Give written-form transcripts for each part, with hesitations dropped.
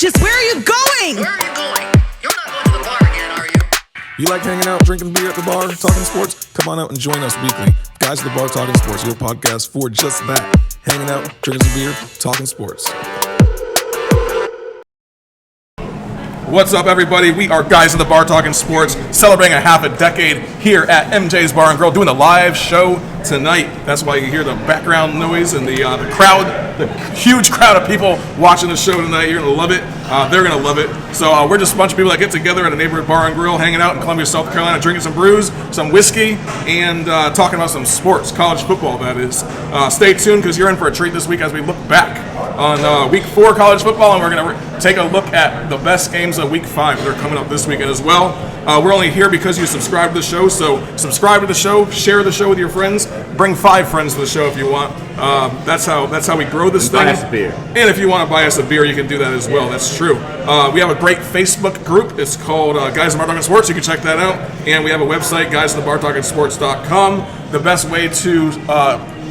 Just where are you going? Where are you going? You're not going to the bar again, are you? You like hanging out, drinking beer at the bar, talking sports? Come on out and join us weekly. Guys at the Bar Talking Sports, your podcast for just that. Hanging out, drinking some beer, talking sports. What's up, everybody? We are Guys at the Bar Talking Sports, celebrating a half a decade here at MJ's Bar and Grill, doing a live show tonight. That's why you hear the background noise and the crowd, the huge crowd of people watching the show tonight. You're going to love it. They're going to love it. So we're just a bunch of people that get together at a neighborhood bar and grill, hanging out in Columbia, South Carolina, drinking some brews, some whiskey, and talking about some sports, college football, that is. Stay tuned, because you're in for a treat this week as we look back on Week 4 college football, and we're going to take a look at the best games of Week 5 that are coming up this weekend as well. We're only here because you subscribe to the show, so subscribe to the show, share the show with your friends, bring 5 friends to the show if you want. That's how we grow this thing. Buy us a beer. And if you want to buy us a beer, you can do that as well. That's true. We have a great Facebook group. It's called Guys at the Bar Talking Sports. You can check that out. And we have a website, guysatthebartalkingsports.com. The best way to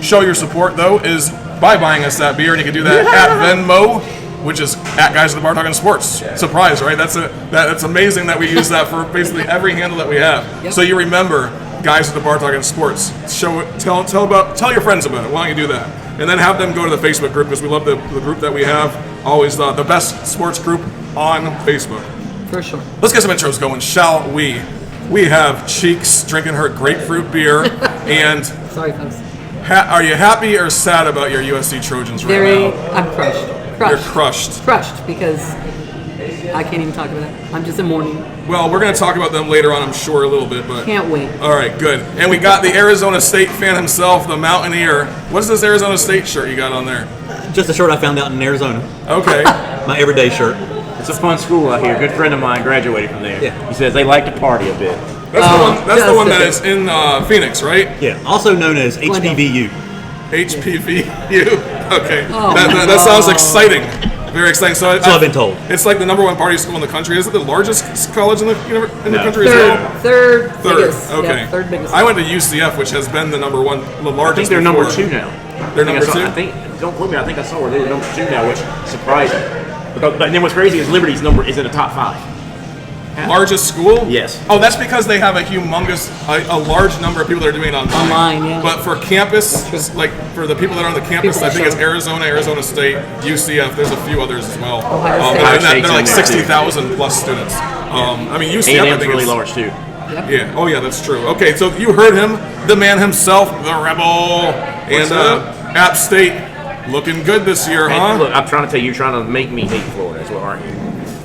show your support, though, is by buying us that beer, and you can do that at Venmo, which is at Guys at the Bar Talking Sports. Surprise, right? That's amazing that we use that for basically every handle that we have. Yep. So you remember Guys at the Bar Talking Sports. Tell your friends about it. Why don't you do that? And then have them go to the Facebook group, because we love the group that we have. Always the best sports group on Facebook. For sure. Let's get some intros going, shall we? We have Cheeks drinking her grapefruit beer, and Sorry, folks. Are you happy or sad about your USC Trojans right now? I'm crushed. You're crushed. Crushed, because I can't even talk about it. I'm just in mourning. Well, we're going to talk about them later on, I'm sure, a little bit. But Can't wait. All right, good. And we got the Arizona State fan himself, the Mountaineer. What's this Arizona State shirt you got on there? Just a shirt I found out in Arizona. Okay. My everyday shirt. It's a fun school out here. A good friend of mine graduated from there. Yeah. He says they like to party a bit. That's the one that is in Phoenix, right? Yeah. Also known as HPVU. HPVU. Okay. Oh, that sounds exciting. Very exciting. So That's what I've been told. It's like the #1 party school in the country. Is it the largest college in the country as well? Third biggest. Okay. Yeah, third biggest. I went to UCF, which has been the I the largest. think they're number before. 2 now. They're number 2? I think, don't quote me, I think I saw where they're number 2 now, which surprised me. But then what's crazy is Liberty's number is in the top 5. Largest school? Yes. Oh, that's because they have a large number of people that are doing it online. Online, yeah. But for campus, like for the people that are on the campus, People I think it's show. Arizona State, UCF. There's a few others as well. Ohio State. And State's they're like in there, too. 60,000 plus students. I mean, UCF, I A&M's think really is large too. Yeah. Oh, yeah, that's true. Okay, so you heard him, the man himself, the Rebel, and App State looking good this year, And huh? look, I'm trying to tell you, you're trying to make me hate Florida as well, aren't you?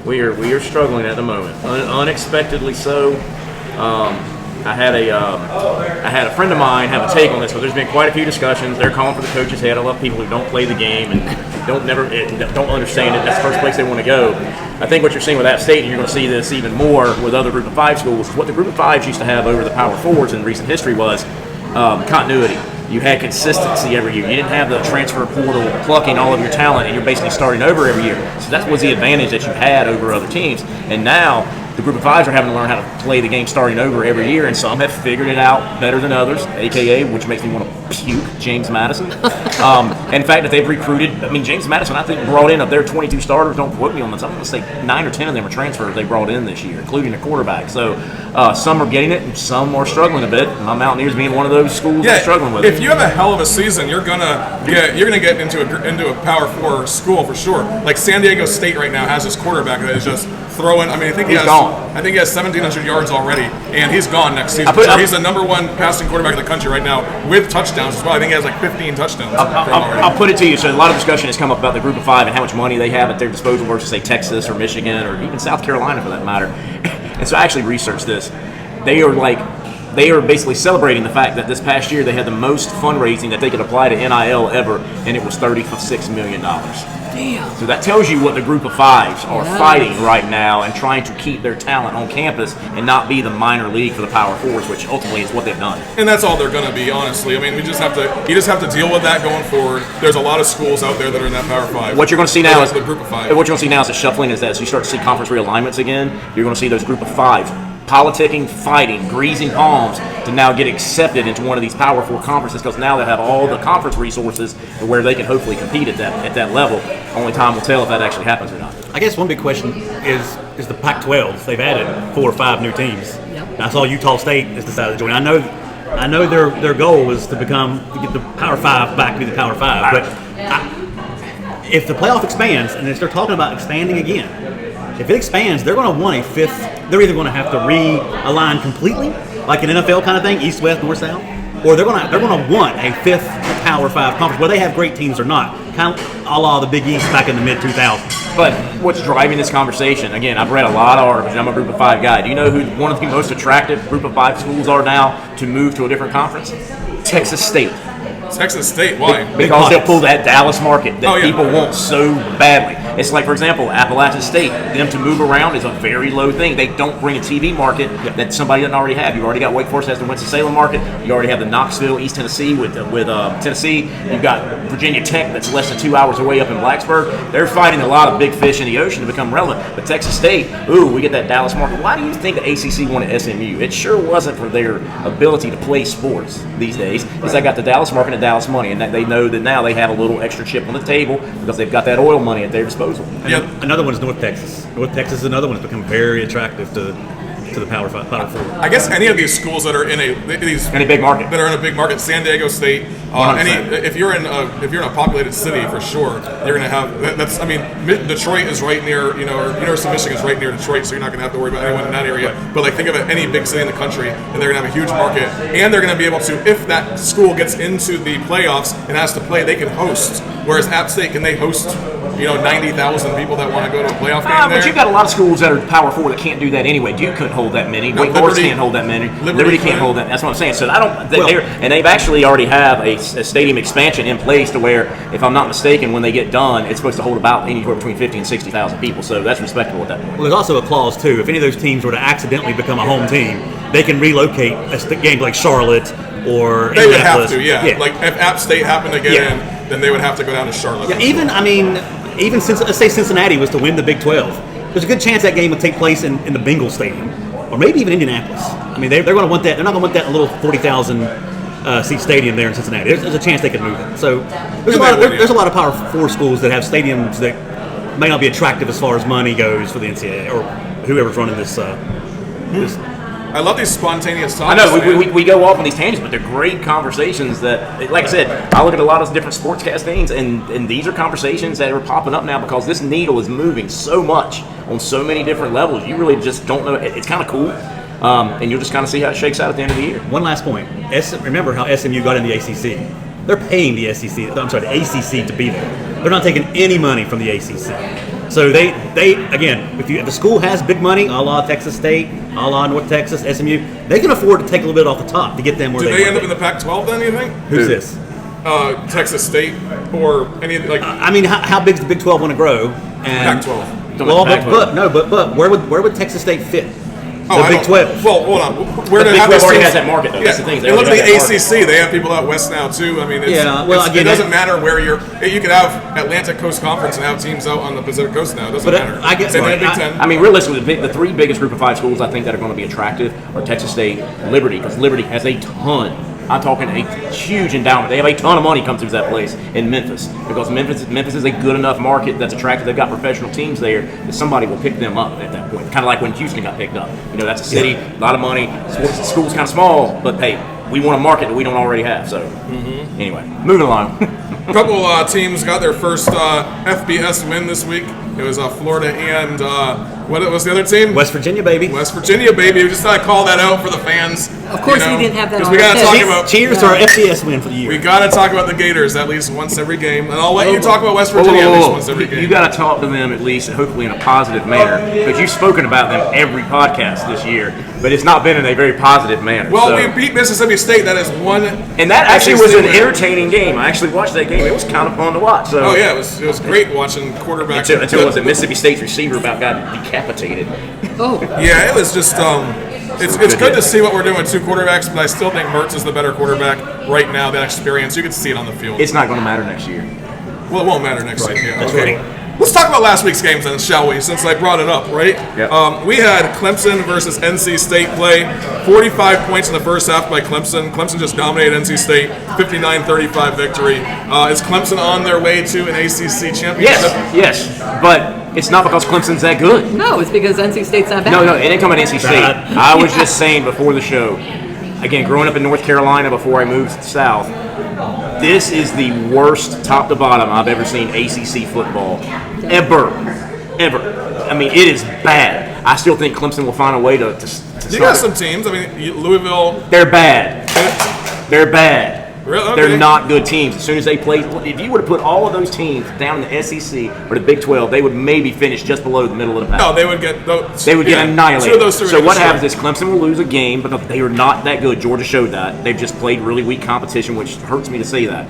We are struggling at the moment, unexpectedly so. I had a friend of mine have a take on this, so there's been quite a few discussions. They're calling for the coach's head. I love people who don't play the game and don't understand it. That's the first place they want to go. I think what you're seeing with App State, and you're going to see this even more with other Group of 5 schools, is what the Group of 5s used to have over the Power 4s in recent history was continuity. You had consistency every year. You didn't have the transfer portal plucking all of your talent, and you're basically starting over every year. So that was the advantage that you had over other teams. And now the Group of 5s are having to learn how to play the game starting over every year, and some have figured it out better than others, a.k.a., which makes me want to puke, James Madison. In fact, that they've recruited, James Madison, I think, brought in of their 22 starters, don't quote me on this, I'm going to say 9 or 10 of them are transfers they brought in this year, including a quarterback. So some are getting it, and some are struggling a bit. My Mountaineers being one of those schools that's struggling with it. If you have a hell of a season, you're gonna get into a Power 4 school for sure. Like San Diego State right now has this quarterback that is just throwing. I think he has 1,700 yards already, and he's gone next season. He's the #1 passing quarterback in the country right now with touchdowns as well. I think he has like 15 touchdowns. I'll put it to you. So a lot of discussion has come up about the Group of 5 and how much money they have at their disposal versus, say, Texas or Michigan or even South Carolina for that matter. And so I actually researched this. They are basically celebrating the fact that this past year they had the most fundraising that they could apply to NIL ever, and it was $36 million. Damn. So that tells you what the Group of 5s are fighting right now and trying to keep their talent on campus and not be the minor league for the Power 4s, which ultimately is what they've done. And that's all they're going to be, honestly. You just have to deal with that going forward. There's a lot of schools out there that are in that Power 5. What you're going to see now is the Group of 5. What you're going to see now is a shuffling. Is that as you start to see conference realignments again, you're going to see those Group of 5 politicking, fighting, greasing palms to now get accepted into one of these Power 4 conferences because now they have all the conference resources to where they can hopefully compete at that level. Only time will tell if that actually happens or not. I guess one big question is the Pac-12s. They've added 4 or 5 new teams. Yep. I saw Utah State has decided to join. I know their goal was to get the Power 5 back to be the Power 5. But if the playoff expands, and they're talking about expanding again, if it expands, they're going to want a 5th. They're either going to have to realign completely, like an NFL kind of thing, east, west, north, south, or they're going to want a 5th Power 5 conference, whether they have great teams or not, kind of a la the Big East back in the mid-2000s. But what's driving this conversation? Again, I've read a lot of articles, and I'm a Group of 5 guy. Do you know who one of the most attractive Group of 5 schools are now to move to a different conference? Texas State. Texas State, why? Because they'll pull that Dallas market that Oh, yeah. people want so badly. It's like, for example, Appalachian State. Them to move around is a very low thing. They don't bring a TV market that somebody doesn't already have. You've already got Wake Forest has the Winston-Salem market. You already have the Knoxville, East Tennessee with Tennessee. You've got Virginia Tech that's less than 2 hours away up in Blacksburg. They're fighting a lot of big fish in the ocean to become relevant. But Texas State, we get that Dallas market. Why do you think the ACC wanted SMU? It sure wasn't for their ability to play sports these days. Because they got the Dallas market and Dallas money, and that they know that now they have a little extra chip on the table because they've got that oil money at their disposal. Yeah. Another one is North Texas. North Texas is another one that's become very attractive to the Power 4. I guess any of these schools that are in a big market. that are in a big market, San Diego State, if you're in a populated city for sure, you're gonna have that's. I mean, Detroit is right near, or University of Michigan is right near Detroit, so you're not gonna have to worry about anyone in that area. But like, think of it, any big city in the country, and they're gonna have a huge market, and they're gonna be able to, if that school gets into the playoffs and has to play, they can host. Whereas App State, can they host 90,000 people that want to go to a playoff game there? But you've got a lot of schools that are Power 4 that can't do that anyway. Duke couldn't hold that many. Wake Forest can't hold that many. Liberty can't hold that. That's what I'm saying. So and they've actually already have a stadium expansion in place to where, if I'm not mistaken, when they get done, it's supposed to hold about anywhere between 50 and 60,000 people. So that's respectable at that point. Well, there's also a clause too. If any of those teams were to accidentally become a home team, they can relocate a game like Charlotte or They would have Indianapolis. to, yeah. Like if App State happened to get in, then they would have to go down to Charlotte. Yeah, even since, let's say Cincinnati was to win the Big 12, there's a good chance that game would take place in the Bengals Stadium, or maybe even Indianapolis. I mean, they're going to want that. They're not going to want that little 40,000 seat stadium there in Cincinnati. There's a chance they could move it. So there's a lot of Power 4 schools that have stadiums that may not be attractive as far as money goes for the NCAA or whoever's running this. I love these spontaneous I talks. know we go off on these tangents, but they're great conversations that, like I said, I look at a lot of different sportscast things, and these are conversations that are popping up now because this needle is moving so much on so many different levels. You really just don't know. It's kind of cool, and you'll just kind of see how it shakes out at the end of the year. One last point. Remember how SMU got in the ACC? They're paying the ACC to be there. They're not taking any money from the ACC. So they again, if the school has big money, a la Texas State, a la North Texas, SMU, they can afford to take a little bit off the top to get them where Do they they end want up in the Pac-12 then, you think? Who's this? Texas State or any like I mean, how big does the Big 12 want to grow? And, Pac-12? Well, but where would Texas State fit? Oh, The Big 12. Well, hold on. Where The do Big have 12 these already teams- has that market, though. That's the thing. They And look at already the have that ACC. They have people out west now too. I mean, it doesn't matter where you could have Atlantic Coast Conference and have teams out on the Pacific Coast now. It doesn't matter. I guess Same thing with Big Ten. I mean, realistically, the 3 biggest Group of 5 schools I think that are going to be attractive are Texas State, Liberty, because Liberty has a ton. I'm talking a huge endowment. They have a ton of money come through that place in Memphis because Memphis is a good enough market that's attractive. They've got professional teams there that somebody will pick them up at that point. Kind of like when Houston got picked up. That's a city, a lot of money. The school's kind of small, but hey, we want a market that we don't already have. So anyway, moving along. A couple teams got their first FBS win this week. It was Florida and what was the other team? West Virginia, baby. West Virginia, baby. We just thought I'd call that out for the fans. Of course, we didn't have that. Because On we got to our talk list. about. Cheers to our FBS win for the year. We got to talk about the Gators at least once every game, and I'll let you talk about West Virginia at least once every game. You got to talk to them at least, hopefully in a positive manner, because you've spoken about them every podcast this year, but it's not been in a very positive manner. Well, so. we beat Mississippi State. That is one. And that actually was an win. entertaining game. I actually watched that game. It was kind of fun to watch. So. Oh yeah, it was great watching quarterbacks. Until was it Mississippi State's receiver about got decapitated. Oh. Yeah, it was just. It's good to see what we're doing with 2 quarterbacks, but I still think Mertz is the better quarterback right now. That experience, you can see it on the field. It's not going to matter next year. Well, it won't matter next year. Yeah, That's okay. right. Let's talk about last week's games then, shall we? Since I brought it up, right? Yep. We had Clemson versus NC State play. 45 points in the first half by Clemson. Clemson just dominated NC State. 59-35 victory. Is Clemson on their way to an ACC championship? Yes. But it's not because Clemson's that good. No, it's because NC State's not bad. No, it didn't come at NC State. I was just saying before the show. Again, growing up in North Carolina before I moved south, this is the worst top to bottom I've ever seen ACC football. Ever. I mean, it is bad. I still think Clemson will find a way to You got some teams. I mean, Louisville. They're bad. They're bad. Really? Okay. They're not good teams. As soon as they play, if you were to put all of those teams down in the SEC or the Big 12, they would maybe finish just below the middle of the pack. No, they would get annihilated. Two of those three so would what get happens is Clemson will lose a game, but they are not that good. Georgia showed that. They've just played really weak competition, which hurts me to say that.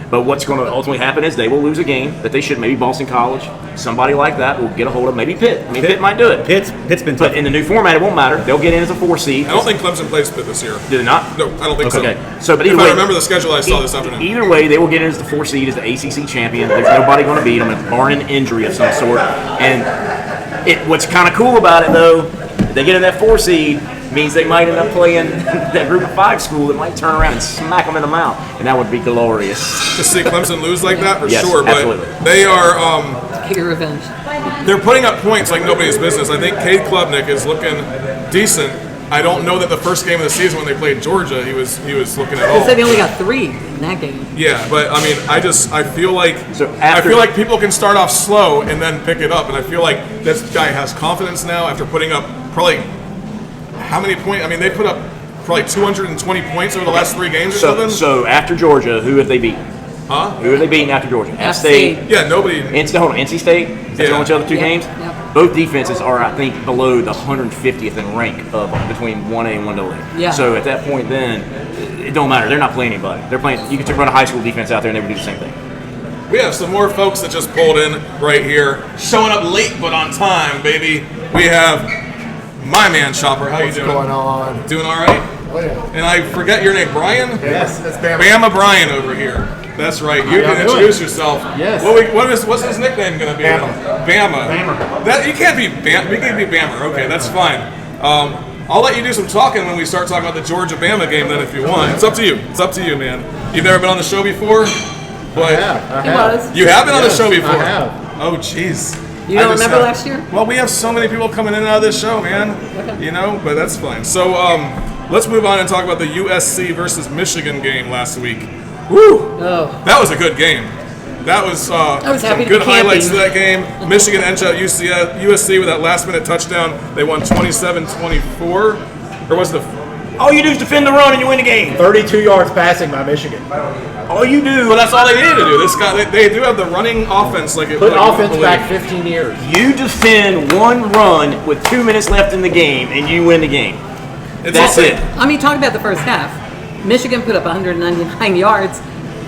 But what's going to ultimately happen is they will lose a game that they should. Maybe Boston College, somebody like that will get a hold of. Maybe Pitt. I mean, Pitt might do it. Pitt's been tough. But in the new format, it won't matter. They'll get in as a 4 seed. I don't think Clemson plays Pitt this year. Do they not? No, I don't think so. Okay. So, but either if way, I remember the schedule I saw this afternoon. Either way, they will get in as the 4 seed, as the ACC champion. There's nobody going to beat them, barring an injury of some sort. And what's kind of cool about it, though, if they get in that 4 seed, means they might end up playing that group of 5 school that might turn around and smack them in the mouth, and that would be glorious. To see Clemson lose like that, for Yes, sure. But absolutely. they are. Get your revenge. They're putting up points like nobody's business. I think Cade Klubnik is looking decent. I don't know that the first game of the season when they played Georgia, he was looking at all. They said they only got 3 in that game. Yeah, but I mean, I feel like I feel like people can start off slow and then pick it up, and I feel like this guy has confidence now after putting up probably how many points? I mean, they put up probably 220 points over the last 3 games or something. So after Georgia, who have they beaten? Huh? Who have they beaten after Georgia? App State. Yeah, nobody. NC State? That's the only other 2 games? Yep. Both defenses are, I think, below the 150th in rank of between 1A and 1AA. Yeah. So at that point then, it don't matter. They're not playing anybody. They're playing. You could run a high school defense out there and they would do the same thing. We have some more folks that just pulled in right here, showing up late but on time, baby. We have my man Chopper. How you doing? What's going on? Doing all right? Oh, yeah. And I forget your name, Brian? Yes, it's Bama. Bama Brian over here. That's right. You y'all can doing? introduce yourself. Yes. What's his nickname going to be? Bama. Bama. That you can't be Bama. You can be Bama. Okay, that's fine. I'll let you do some talking when we start talking about the Georgia Bama game. Then, if you want, it's up to you. It's up to you, man. You've never been on the show before, but I He have. was. you have been on the show Yes, before. I have. Oh, jeez. You don't remember last year? Well, we have so many people coming in and out of this show, man. Okay. You know, but that's fine. So, let's move on and talk about the USC versus Michigan game last week. Woo! Oh. That was a good game. That was, was some happy to good be highlights to camping. that game. Michigan edged out USC with that last-minute touchdown. They won 27-24. Or was it All you do is defend the run and you win the game. 32 yards passing by Michigan. All you do. Well, that's all they needed to do. This guy, they do have the running offense. Put like you offense believe. back 15 years. You defend one run with 2 minutes left in the game and you win the game. It's That's also- it. I mean, talk about the first half. Michigan put up 199 yards,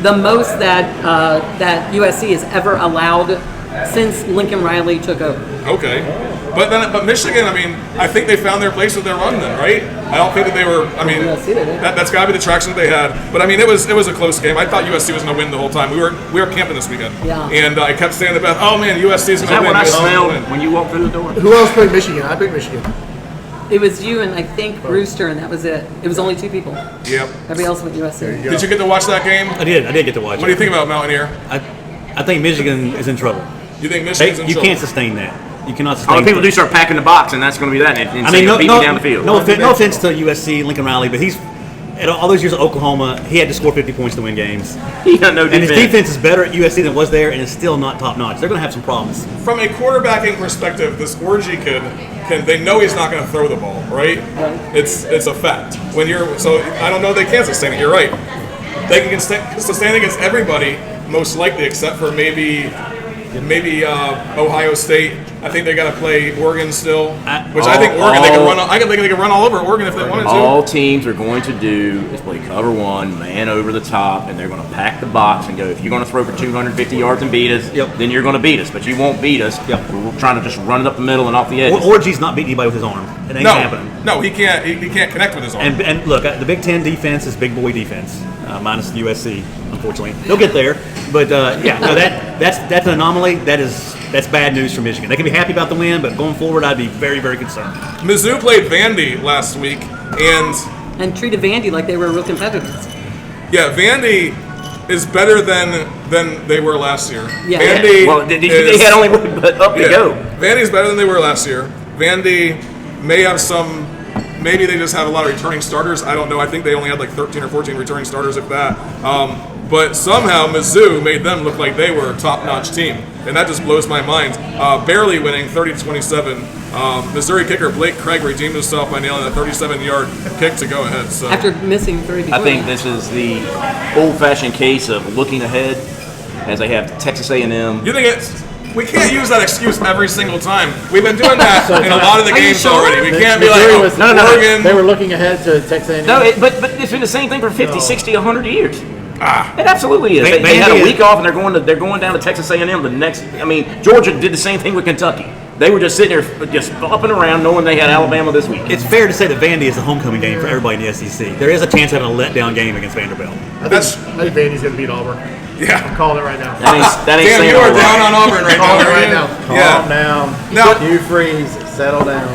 the most that USC has ever allowed since Lincoln Riley took over. Okay, but Michigan, I mean, I think they found their place with their run then, right? I don't think that they were. I mean, USC did it. that's got to be the traction that they had. But I mean, it was a close game. I thought USC was going to win the whole time. We were camping this weekend, Yeah. and I kept saying to Beth, "Oh man, USC is Is going that to win." what I USC is gonna smelled win." when you walked through the door? Who else picked Michigan? I picked Michigan. It was you and I think Brewster, and that was it. It was only 2 people. Yep. Everybody else went USC. Did you get to watch that game? I did get to watch What do you it. think about Mountaineer? I think Michigan is in trouble. You think Michigan's in You trouble? can't sustain that. You cannot sustain Oh, if people that. do start packing the box, and that's going to be that. And I mean, no, beat me down the field. no offense to USC, Lincoln Riley, but he's at all those years at Oklahoma, he had to score 50 points to win games. He got no And his defense. defense is better at USC than it was there, and it's still not top notch. They're going to have some problems. From a quarterbacking perspective, this Orgy kid they know he's not going to throw the ball, right? It's a fact. So I don't know if they can sustain it. You're right. They can sustain it against everybody, most likely, except for maybe Ohio State. I think they got to play Oregon still, which I think Oregon they can run. I think they can run all over Oregon if they wanted to. All teams are going to do is play cover one, man over the top, and they're going to pack the box and go, if you're going to throw for 250 yards and beat us, then you're going to beat us. But you won't beat us. We're trying to just run it up the middle and off the edges. Orgy's not beating anybody with his arm. It ain't happening. No, he can't. He can't connect with his arm. And look, the Big Ten defense is big boy defense. minus USC, unfortunately. They'll get there, but that's an anomaly. That's bad news for Michigan. They can be happy about the win, but going forward, I'd be very, very concerned. Mizzou played Vandy last week, And treated Vandy like they were real competitors. yeah, Vandy is better than they were last year. Yeah. Vandy Well, they had only up to go. Vandy's better than they were last year. Vandy may have some. Maybe they just have a lot of returning starters. I don't know. I think they only had like 13 or 14 returning starters, if that. But somehow Mizzou made them look like they were a top-notch team, and that just blows my mind. Barely winning 30-27. Missouri kicker Blake Craig redeemed himself by nailing a 37-yard kick to go ahead. So After missing 3 before I think that. this is the old-fashioned case of looking ahead, as they have Texas A&M. you think it's? We can't use that excuse every single time. We've been doing that in a lot of the Are you games sure? already. We can't be like, Missouri oh, was- No. Oregon. They were looking ahead to Texas A&M. No, but it's been the same thing for 50, 60, 100 years. It absolutely is. They They had a did. week off, and they're going down to Texas A&M the next. I mean, Georgia did the same thing with Kentucky. They were just sitting there, just up and around, knowing they had Alabama this week. It's fair to say that Vandy is the homecoming game for everybody in the SEC. There is a chance of having a letdown game against Vanderbilt. I think Vandy's going to beat Auburn. Yeah. I'm calling it right now. That ain't Damn, saying you a are whole lot. down on Auburn right now. Calling it aren't right you? now. Calm Yeah. down. Now- Hugh Freeze, settle down.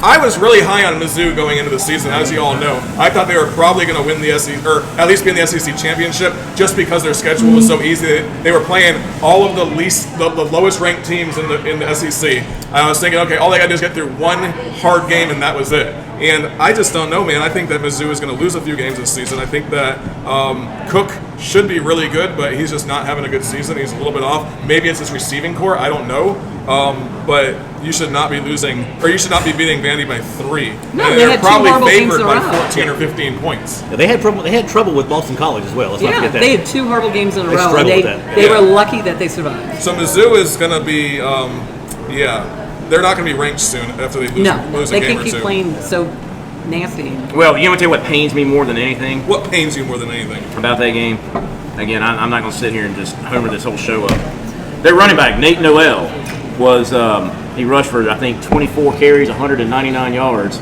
I was really high on Mizzou going into the season, as you all know. I thought they were probably going to win the SEC, or at least be in the SEC championship, just because their schedule was so easy. They were playing all of the lowest ranked teams in the SEC. I was thinking, okay, all they got to do is get through one hard game, and that was it. And I just don't know, man. I think that Mizzou is going to lose a few games this season. I think that Cook should be really good, but he's just not having a good season. He's a little bit off. Maybe it's his receiving core. I don't know. But you should not be losing, or you should not be beating Vandy by 3. No, And they they're had two probably horrible games favored in a by row. 14 or 15 points. Yeah, they had trouble with Boston College as well. Let's not Yeah, forget that. they had 2 horrible games in a They row, and struggled they, with that. they Yeah. were lucky that they survived. So Mizzou is going to be, they're not going to be ranked soon after they No, lose they a game can't or keep two. playing so nasty. Well, you want to tell you what pains me more than anything What pains you more than anything? about that game? Again, I'm not going to sit here and just homer this whole show up. Their running back, Nate Noel, was he rushed for, I think, 24 carries, 199 yards,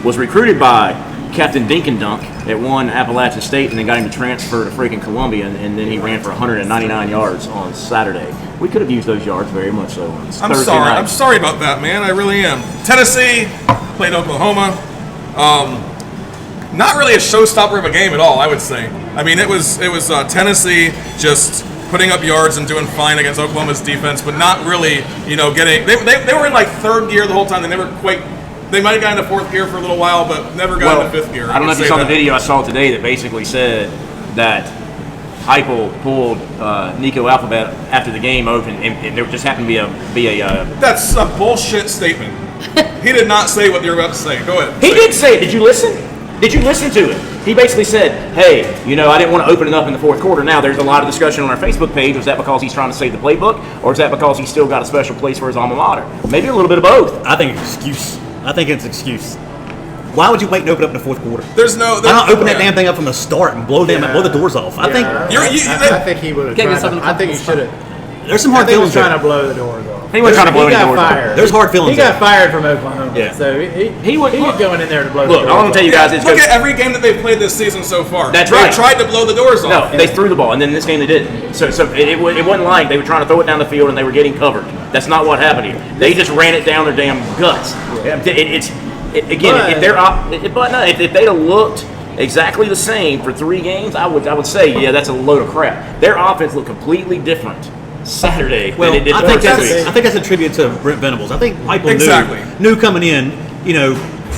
was recruited by Captain Dinkendunk at one Appalachian State, and then got him to transfer to freaking Columbia, and then he ran for 199 yards on Saturday. We could have used those yards very much so on I'm Thursday sorry. night. I'm sorry about that, man. I really am. Tennessee played Oklahoma. Not really a showstopper of a game at all, I would say. I mean, it was Tennessee just putting up yards and doing fine against Oklahoma's defense, but not really, getting. They were in like third gear the whole time. They never quite. They might have gotten into fourth gear for a little while, but never got into fifth gear. I don't know if can you say saw the that. video I saw today that basically said that Heupel pulled Nico Alphabet after the game open, and there just happened to be a That's a bullshit statement. He did not say what you're about to say. Go ahead. He did say it. Did you listen? Did you listen to it? He basically said, hey, I didn't want to open it up in the fourth quarter. Now, there's a lot of discussion on our Facebook page. Was that because he's trying to save the playbook? Or is that because he's still got a special place for his alma mater? Maybe a little bit of both. I think it's excuse. I think it's excuse. Why would you wait and open up in the fourth quarter? There's no. Why not open that damn thing up from the start and blow the doors off? I think I think he would have Get tried yourself in to, a I think he comfortable should have. there's some I hard think he was feelings trying to there. blow the doors off. He wasn't trying to blow He any got doors off. fired. There's hard feelings He got there. fired from Oklahoma. Yeah. So he would- was going in there to blow the Look, doors I want to off. tell you guys, Look at every game that they've played this season so far. That's they right. tried to blow the doors off. No, they threw the ball, and then this game they didn't. So it wasn't like they were trying to throw it down the field and they were getting covered. That's not what happened here. They just ran it down their damn guts. If they'd have looked exactly the same for 3 games, I would say, yeah, that's a load of crap. Their offense looked completely different Saturday Well, than it did I the think first 2 weeks. that's a tribute to Brent Venables. I think Heupel Exactly. knew coming in,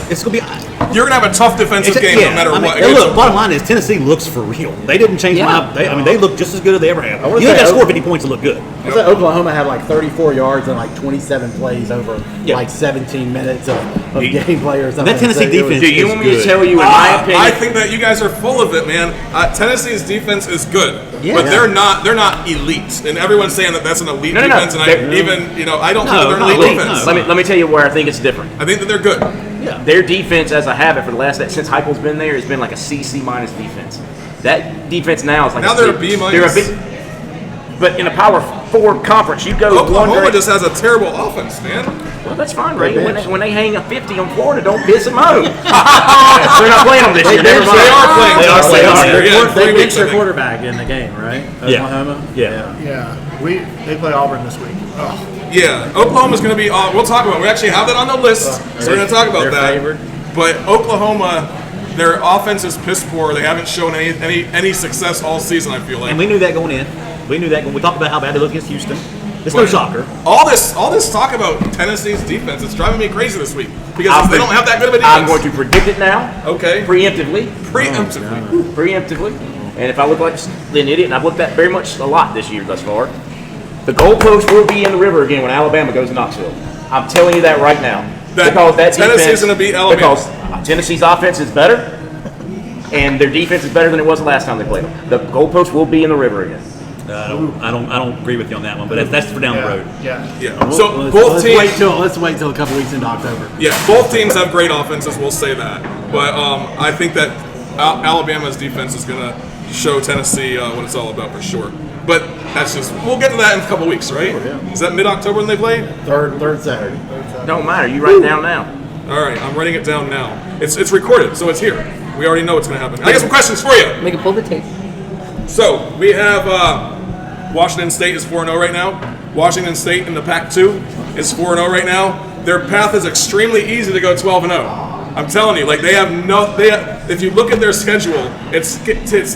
it's going to be. You're gonna have a tough defensive game no matter what. And look, bottom line is Tennessee looks for real. They didn't change they look just as good as they ever have. wanna You ain't got to say- score 50 points to look good. I said Oklahoma had like 34 yards and like 27 plays over Yeah. like 17 minutes of gameplay or something. That Tennessee So it was- defense- Do you want me to good. tell you, in my opinion? I think that you guys are full of it, man. Tennessee's defense is good, Yeah. but they're not elite, and everyone's saying that that's an elite No. defense. And I don't think that they're an not elite elite, defense. no. Let me tell you where I think it's different. I think that they're good. Their defense, as I have it for the last since Heupel's been there, has been like a C minus defense. That defense now is like Now they're a B minus. But in a Power 4 conference, you go one Oklahoma grade. just has a terrible offense, man. Well, that's fine, Ray. When they hang a 50 on Florida, don't piss them out. They're not playing them this year. Never mind. They are playing. They are playing. Yeah, They 3 beat weeks, I their think. quarterback in the game, right? Yeah. Oklahoma? Yeah. Yeah, they play Auburn this week. Oh. Yeah, Oklahoma's going to be. We'll talk about it. We actually have that on the list, so we're going to talk about They're that. favored. But Oklahoma, their offense is piss poor. They haven't shown any success all season, I feel like. And we knew that going in. We knew that when we talked about how bad they looked against Houston. It's no shocker. All this talk about Tennessee's defense, it's driving me crazy this week because they don't have that good of a defense. I'm going to predict it now. Okay. Preemptively. Preemptively. And if I look like an idiot, and I've looked at very much a lot this year thus far, the goalpost will be in the river again when Alabama goes to Knoxville. I'm telling you that right now. Because that Tennessee's going to beat Alabama. Because Tennessee's offense is better, and their defense is better than it was the last time they played them. The goalpost will be in the river again. I don't agree with you on that one, but that's for down the road. Yeah. Yeah. So both teams. Let's wait till a couple weeks into October. Yeah, both teams have great offenses. We'll say that, but I think that Alabama's defense is going to show Tennessee what it's all about for sure. But that's just we'll get to that in a couple weeks, right? Is that mid-October when they play? Third Saturday. Don't matter. You write it down now. All right, I'm writing it down now. It's recorded, so it's here. We already know what's going to happen. I got some questions for you. Make it pull the tape. So we have Washington State is 4-0 right now. Washington State in the Pac-2 is 4-0 right now. Their path is extremely easy to go 12-0. I'm telling you, like they have. If you look at their schedule, it's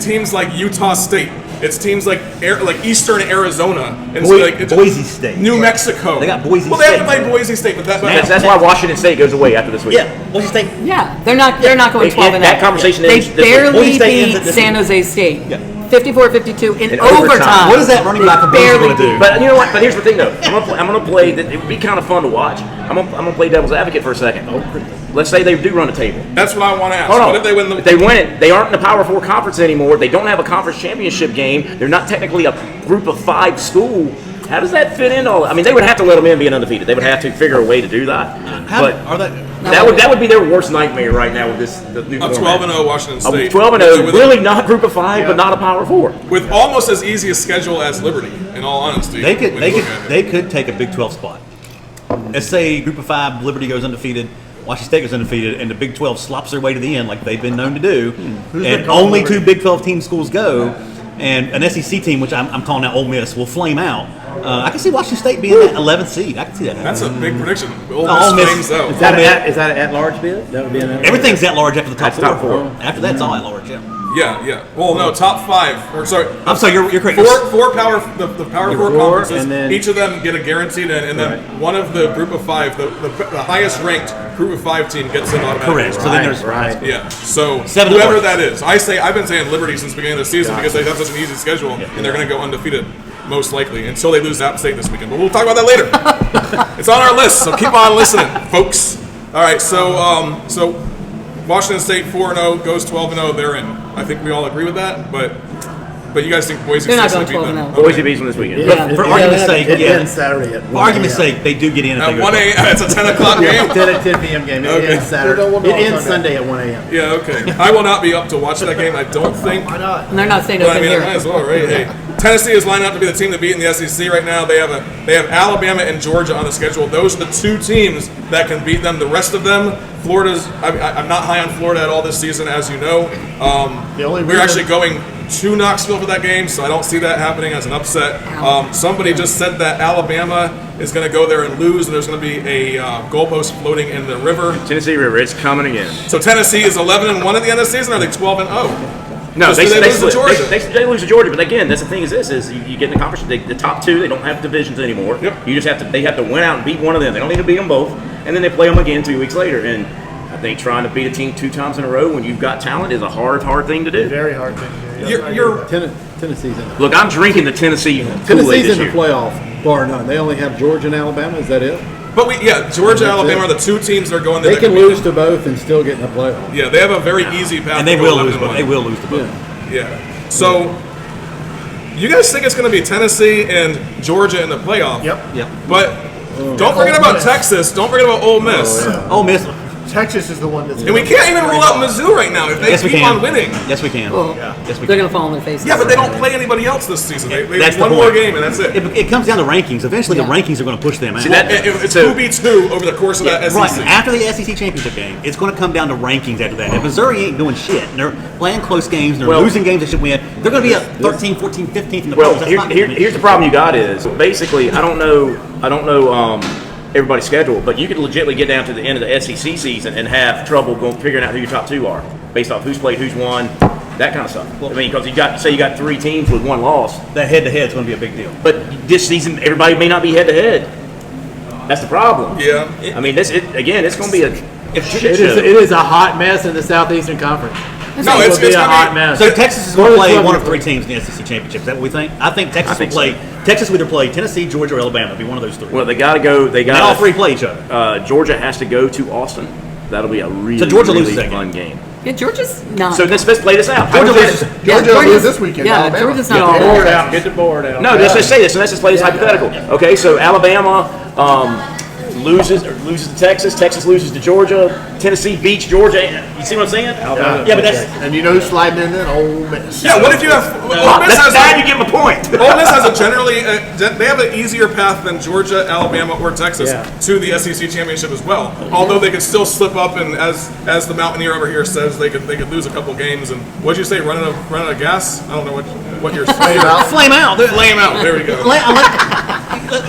teams like Utah State. It's teams like Eastern Arizona and Boise State, New Mexico. They got Boise Well, State. they have to play Boise State, but That's why Washington State goes away after this week. Yeah, Boise State. Yeah, they're not going 12 and That conversation They ends this week. barely Boise State ends beat at this San week. Jose State. Yeah. 54-52 in In overtime. overtime. What is that running back from Boise Barely going to do? But you know what? But here's the thing, though. I'm gonna play. That it would be kind of fun to watch. I'm gonna play devil's advocate for a second. Let's say they do run a table. that's what I want to ask. Hold on. What if they win the? If they win it, they aren't in the Power 4 conference anymore. They don't have a conference championship game. They're not technically a group of 5 school. How does that fit in? I mean, they would have to let them in being undefeated. They would have to figure a way to do that. That would be their worst nightmare right now with the new A format. 12-0 Washington State. 12-0, With- really not a group of 5, but not a Power 4. with almost as easy a schedule as Liberty. In all honesty, They could when you look at it. they could take a Big 12 spot. Let's say Group of 5, Liberty goes undefeated, Washington State goes undefeated, and the Big 12 slops their way to the end like they've been known to do. And only 2 Big 12 team schools go, and an SEC team, which I'm calling now Ole Miss, will flame out. I can see Washington State being that 11th seed. I can see that. That's a big prediction. Ole Ole Miss Miss. flames out. Is that an at-large bid? That would be an Everything's at large after the top That's top 4. 4. After that's all at large. Yeah. Yeah. Well, no, top 5. Or sorry. I'm sorry, you're correct. Four power the Power 4 4, conferences. and then- Each of them get a guaranteed in, and then one of the group of 5, the highest ranked group of 5 team gets in automatically. Correct. So then there's right. Yeah. So 7 whoever awards. that is, I've been saying Liberty since the beginning of the season because they have such an easy schedule and they're going to go undefeated most likely until they lose App State this weekend. But we'll talk about that later. It's on our list, so keep on listening, folks. All right. So Washington State 4-0 goes 12-0. They're in. I think we all agree with that, but you guys think Boise They're not State's going going to beat them? 12-0. Boise beats them this weekend. Yeah. For argument's sake, It yeah. ends Saturday at 1 For argument's a.m. sake, they do get in if they At go 1 a.m. It's a 10 o'clock game. 10 p.m. game. It Okay. ends Saturday. It ends Sunday at 1 a.m. Yeah, okay. I will not be up to watch that game. I don't think. Why not? And they're not staying But I open mean, I here. might as well, right? Hey, Tennessee is lining up to be the team to beat in the SEC right now. They have Alabama and Georgia on the schedule. Those are the 2 teams that can beat them. The rest of them, Florida's. I'm not high on Florida at all this season, as you know. only We're reason- actually going to Knoxville for that game, so I don't see that happening as an upset. Somebody just said that Alabama is going to go there and lose, and there's going to be a goalpost floating in the river. Tennessee River, it's coming again. So Tennessee is 11-1 at the end of the season. Or are they 12-0? No, Just they so they lose to split. Georgia. They lose to Georgia, but again, that's the thing is you get in the conference, the top 2, they don't have divisions anymore. Yep. You just they have to win out and beat one of them. They don't need to beat them both, and then they play them again 2 weeks later. And I think trying to beat a team 2 times in a row when you've got talent is a hard thing to do. Very hard thing to do. You're Tennessee's in. Look, I'm drinking the Tennessee Kool-Aid Tennessee's this in the year. playoff, bar none. They only have Georgia and Alabama. Is that it? But Georgia, That's Alabama it. are the 2 teams that are going there. They that can beat lose them. to both and still get in the playoff. Yeah, they have a very easy path. And they to will go lose, but 11-1. they will lose to both. Yeah. Yeah. So, you guys think it's going to be Tennessee and Georgia in the playoff? Yep. Yep. But don't forget about Texas. Don't forget about Ole Miss. Ole Miss. Texas is the one that's. And we can't even rule out Mizzou right now if they Yes, we keep can. on winning. Yes, we can. Well, Yes, we they're can. going to fall on their faces. Yeah, but they don't play anybody else this season. They That's have the one more point. game and that's it. It comes down to rankings. Eventually, Yeah. the rankings are going to push them out. See, that- It's So- who beats who over the course of that SEC. Right, after the SEC championship game, it's going to come down to rankings after that. If Missouri ain't doing shit, and they're playing close games, and they're Well- losing games they should win, they're going to be a 13, 14, 15th in the Well, polls. That's not gonna be- here's the problem you got is basically I don't know everybody's schedule, but you could legitimately get down to the end of the SEC season and have trouble figuring out who your top two are based off who's played, who's won, that kind of stuff. I mean, because you got 3 teams with 1 loss, That head-to-head is going to be a big deal. but this season everybody may not be head to head. That's the problem. Yeah. I mean, it's going to be a shit It show. is a hot mess in the Southeastern Conference. No, It it's will be a gonna hot be. mess. So Texas is going to Well, play it's one of wonderful. 3 teams in the SEC championship. Is that what we think? I think Texas I think will play. so. Texas will either play Tennessee, Georgia, or Alabama. It'll be one of those 3. Well, they got to go. They and all got 3 play each other. Georgia has to go to Austin. That'll be a really, So Georgia really loses that fun game. Yeah, Georgia's not. So let's play this out. Georgia loses. yeah, Georgia will lose Georgia's- this weekend. Yeah, Alabama. Georgia's Get not the all board that. out. Get the board out. No, let's say this, and let's just play this hypothetical. Okay, so Alabama loses to Texas. Texas loses to Georgia. Tennessee beats Georgia. You see what I'm saying? Yeah, but that's And you know who's sliding in then? Ole Miss. Yeah, what if you have Ole Miss has now you get my point. Ole Miss has a generally they have an easier path than Georgia, Alabama, or Texas to the SEC championship as well. Although they could still slip up, and as the Mountaineer over here says, they could lose a couple games. And what'd you say? Running out of gas? I don't know what you're saying. flame out. Flame out. There we go.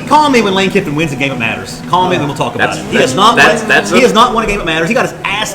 Call me when Lane Kiffin wins a game that matters. Call me and we'll talk about That's- it. He has not that's he a- has not won a game that matters. He got his ass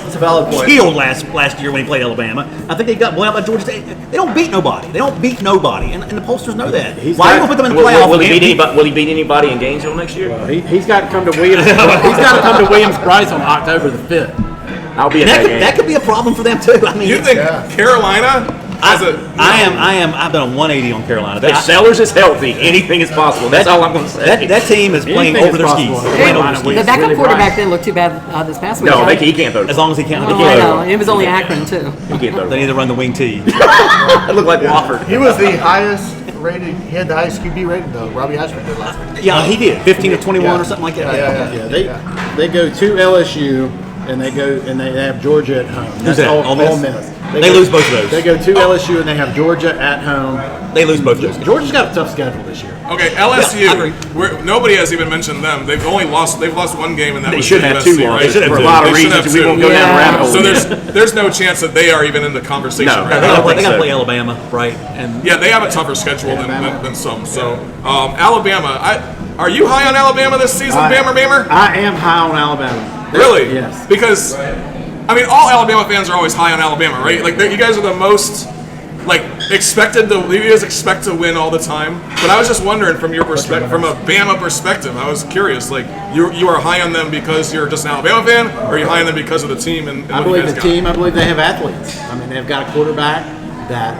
killed last year when he played Alabama. I think they got blown out by Georgia State. They don't beat nobody. They don't beat nobody, and the pollsters know that. Why are you gonna put them in the playoff? Will he game? beat anybody in Gainesville next year? He's got to come to Williams. He's got to come to Williams-Brice on October the 5th. I'll be at That that could, game. that could be a problem for them too. I mean, You think Carolina has a? I've done a 180 on Carolina. If Sellers is healthy, anything is possible. That's all I'm going to say. That team is playing Anything over is their skis. possible. They're playing over their The skis. backup Really quarterback bright. didn't look too bad this past week. No, right? he can't throw. As long as he can't. Oh, I know. It was only Akron too. He can't throw. They need to run the wing T. It looked like Wofford. He was the highest rated. He had the highest QB rating though. Robbie Ashford did last week. Yeah, he did. 15 to 21 Yeah. or something like that. Yeah, they go to LSU and they have Georgia at home. Who's that? Ole Miss? They go- lose both of those. They go to LSU and they have Georgia at home. They lose both of those. Georgia's got a tough schedule this year. Okay, Yeah, I agree. LSU. Nobody has even mentioned them. They've lost 1 game, and that They was should to have USC, 2 right? losses for a two. lot of They should reasons. have We 2. won't go down the rabbit hole. So there's no chance that they are even in the conversation No. right They now. gotta think so. play Alabama, right? And Yeah, they have a tougher schedule than some. So Alabama, are you high on Alabama this season, Bammer? I am high on Alabama. Really? Yes. Because, I mean, all Alabama fans are always high on Alabama, right? Like, you guys are the most, like, you guys expect to win all the time. But I was just wondering from your perspective, from a Bama perspective, I was curious, like, you are high on them because you're just an Alabama fan, or are you high on them because of the team and I what you believe guys the got? team. I believe they have athletes. I mean, they've got a quarterback that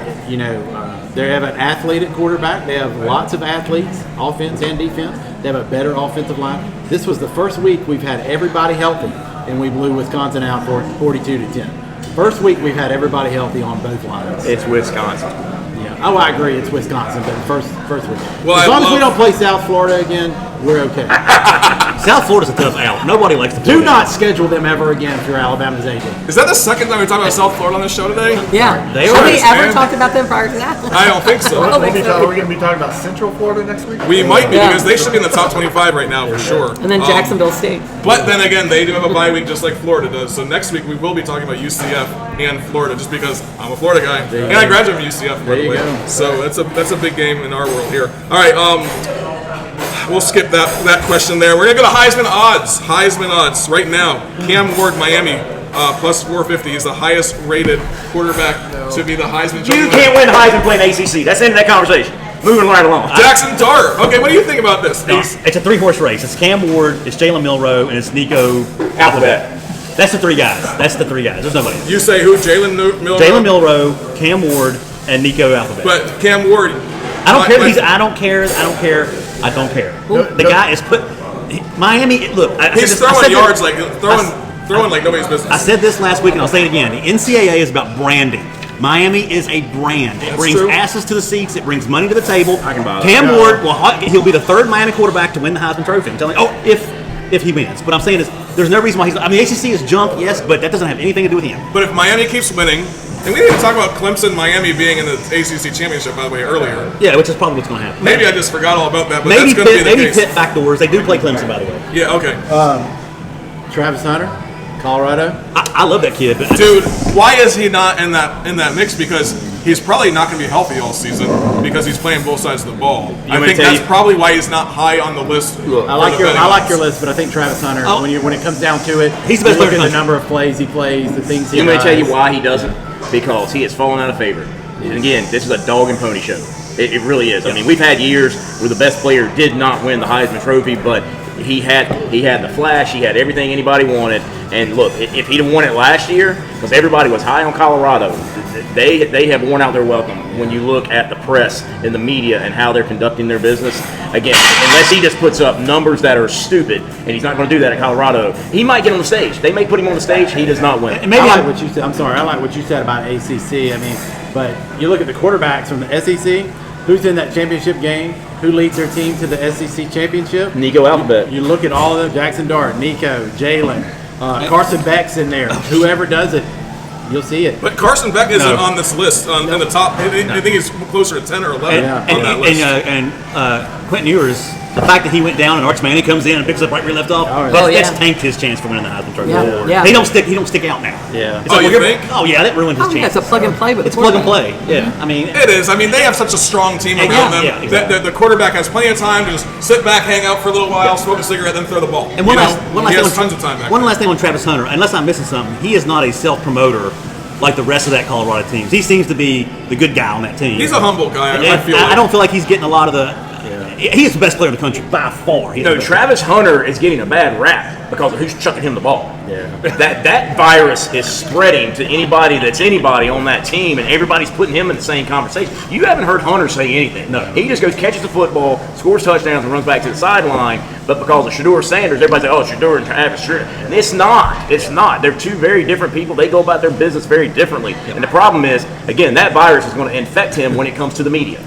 they have an athlete at quarterback. They have lots of athletes, offense and defense. They have a better offensive line. This was the first week we've had everybody healthy, and we blew Wisconsin out for 42-10. First week we've had everybody healthy on both lines. It's Wisconsin. Yeah. Oh, I agree. It's Wisconsin, but first week. Well, as I long as we love- don't play South Florida again, we're okay. South Florida's a tough out. Nobody likes to play Do them. not schedule them ever again if you're Alabama's AD. Is that the second time we're talking about South Florida on this show today? Yeah. They Have were- we ever man. talked about them prior to that? I don't think so. I don't think Are so. we going to be talking about Central Florida next week? We might be Yeah. because they should be in the top 25 right now for sure. And then Jacksonville State. But then again, they do have a bye week just like Florida does. So next week we will be talking about UCF and Florida, just because I'm a Florida guy and I graduated from UCF. By the you way. go. So that's a big game in our world here. All right, we'll skip that question there. We're gonna go to Heisman odds. Heisman odds right now. Cam Ward, Miami, plus 450 is the highest rated quarterback to be the Heisman. You Trophy can't winner. win Heisman playing ACC. That's the end of that conversation. Moving right along. Jackson Dart. Okay, what do you think about this? It's a 3-horse race. It's Cam Ward, it's Jalen Milroe, and it's Nico Alphabet. That's the 3 guys. There's nobody else. You say who? Jalen Milroe. Jalen Milroe, Cam Ward, and Nico Alphabet. But Cam Ward. I don't care. like- I don't care. The guy is Miami. Look, He's throwing yards like throwing like nobody's business. I said this last week, and I'll say it again. The NCAA is about branding. Miami is a brand. It brings true. asses to the seats. It brings money to the table. I can buy that. Cam Ward, he'll be the 3rd Miami quarterback to win the Heisman Trophy. I'm telling you. Oh, if if he wins. But I'm saying is there's no reason why he's. I mean, ACC is junk, yes, but that doesn't have anything to do with him. But if Miami keeps winning, and we didn't talk about Clemson, Miami being in the ACC championship, by the way, earlier. Yeah, which is probably what's going to happen. Maybe I just forgot all about that, but Maybe that's going to be the maybe case. Pitt backdoors. They do play Clemson, by the way. Yeah, okay. Travis Hunter, Colorado. I love that kid, but Dude, why is he not in that mix? Because he's probably not going to be healthy all season because he's playing both sides of the ball. I think that's probably why he's not high on the list. I like your list, but I think Travis Hunter. When it comes down to it, He's the best look player in at the the number of plays he plays, the things he I'm going does. to tell you why he doesn't. Because he has fallen out of favor. And again, this is a dog and pony show. It really is. I mean, we've had years where the best player did not win the Heisman Trophy, but he had the flash, he had everything anybody wanted. And look, if he'd have won it last year, because everybody was high on Colorado, they have worn out their welcome when you look at the press and the media and how they're conducting their business. Again, unless he just puts up numbers that are stupid, and he's not going to do that at Colorado, he might get on the stage. They may put him on the stage, he does not win. And maybe I like what you said. I'm sorry. I like what you said about ACC. I mean, but you look at the quarterbacks from the SEC. Who's in that championship game? Who leads their team to the SEC championship? Nico Alphabet. You look at all of them: Jackson Dart, Nico, Jalen, Carson Beck's in there. Whoever does it, you'll see it. But Carson Beck isn't on this list in the top. I think he's closer to 10 or 11 on that list. And Quentin Ewers, the fact that he went down and Arch Manning comes in and picks up right where he left off, that's tanked his chance for winning the Heisman Trophy. Yeah. He don't stick out now. Yeah. It's Oh, you think? Oh yeah, that ruined his chance. It's a plug and play with It's plug and play. Yeah, I mean, It is. I mean, they have such a strong team around them. Yeah, exactly. That the quarterback has plenty of time to just sit back, hang out for a little while, smoke a cigarette, then throw the ball. And one last he has thing tons of time back One there. last thing on Travis Hunter, unless I'm missing something, he is not a self-promoter like the rest of that Colorado team. He seems to be the good guy on that team. He's a humble guy. And I feel like. I don't feel like he's getting a lot of the. He is the best player in the country by far. No, Travis Hunter is getting a bad rap because of who's chucking him the ball. Yeah. That virus is spreading to anybody on that team, and everybody's putting him in the same conversation. You haven't heard Hunter say anything. No. He just goes, catches the football, scores touchdowns, and runs back to the sideline. But because of Shedeur Sanders, everybody's like, oh, Shedeur and Travis. And it's not. It's not. They're two very different people. They go about their business very differently. And the problem is, again, that virus is going to infect him when it comes to the media.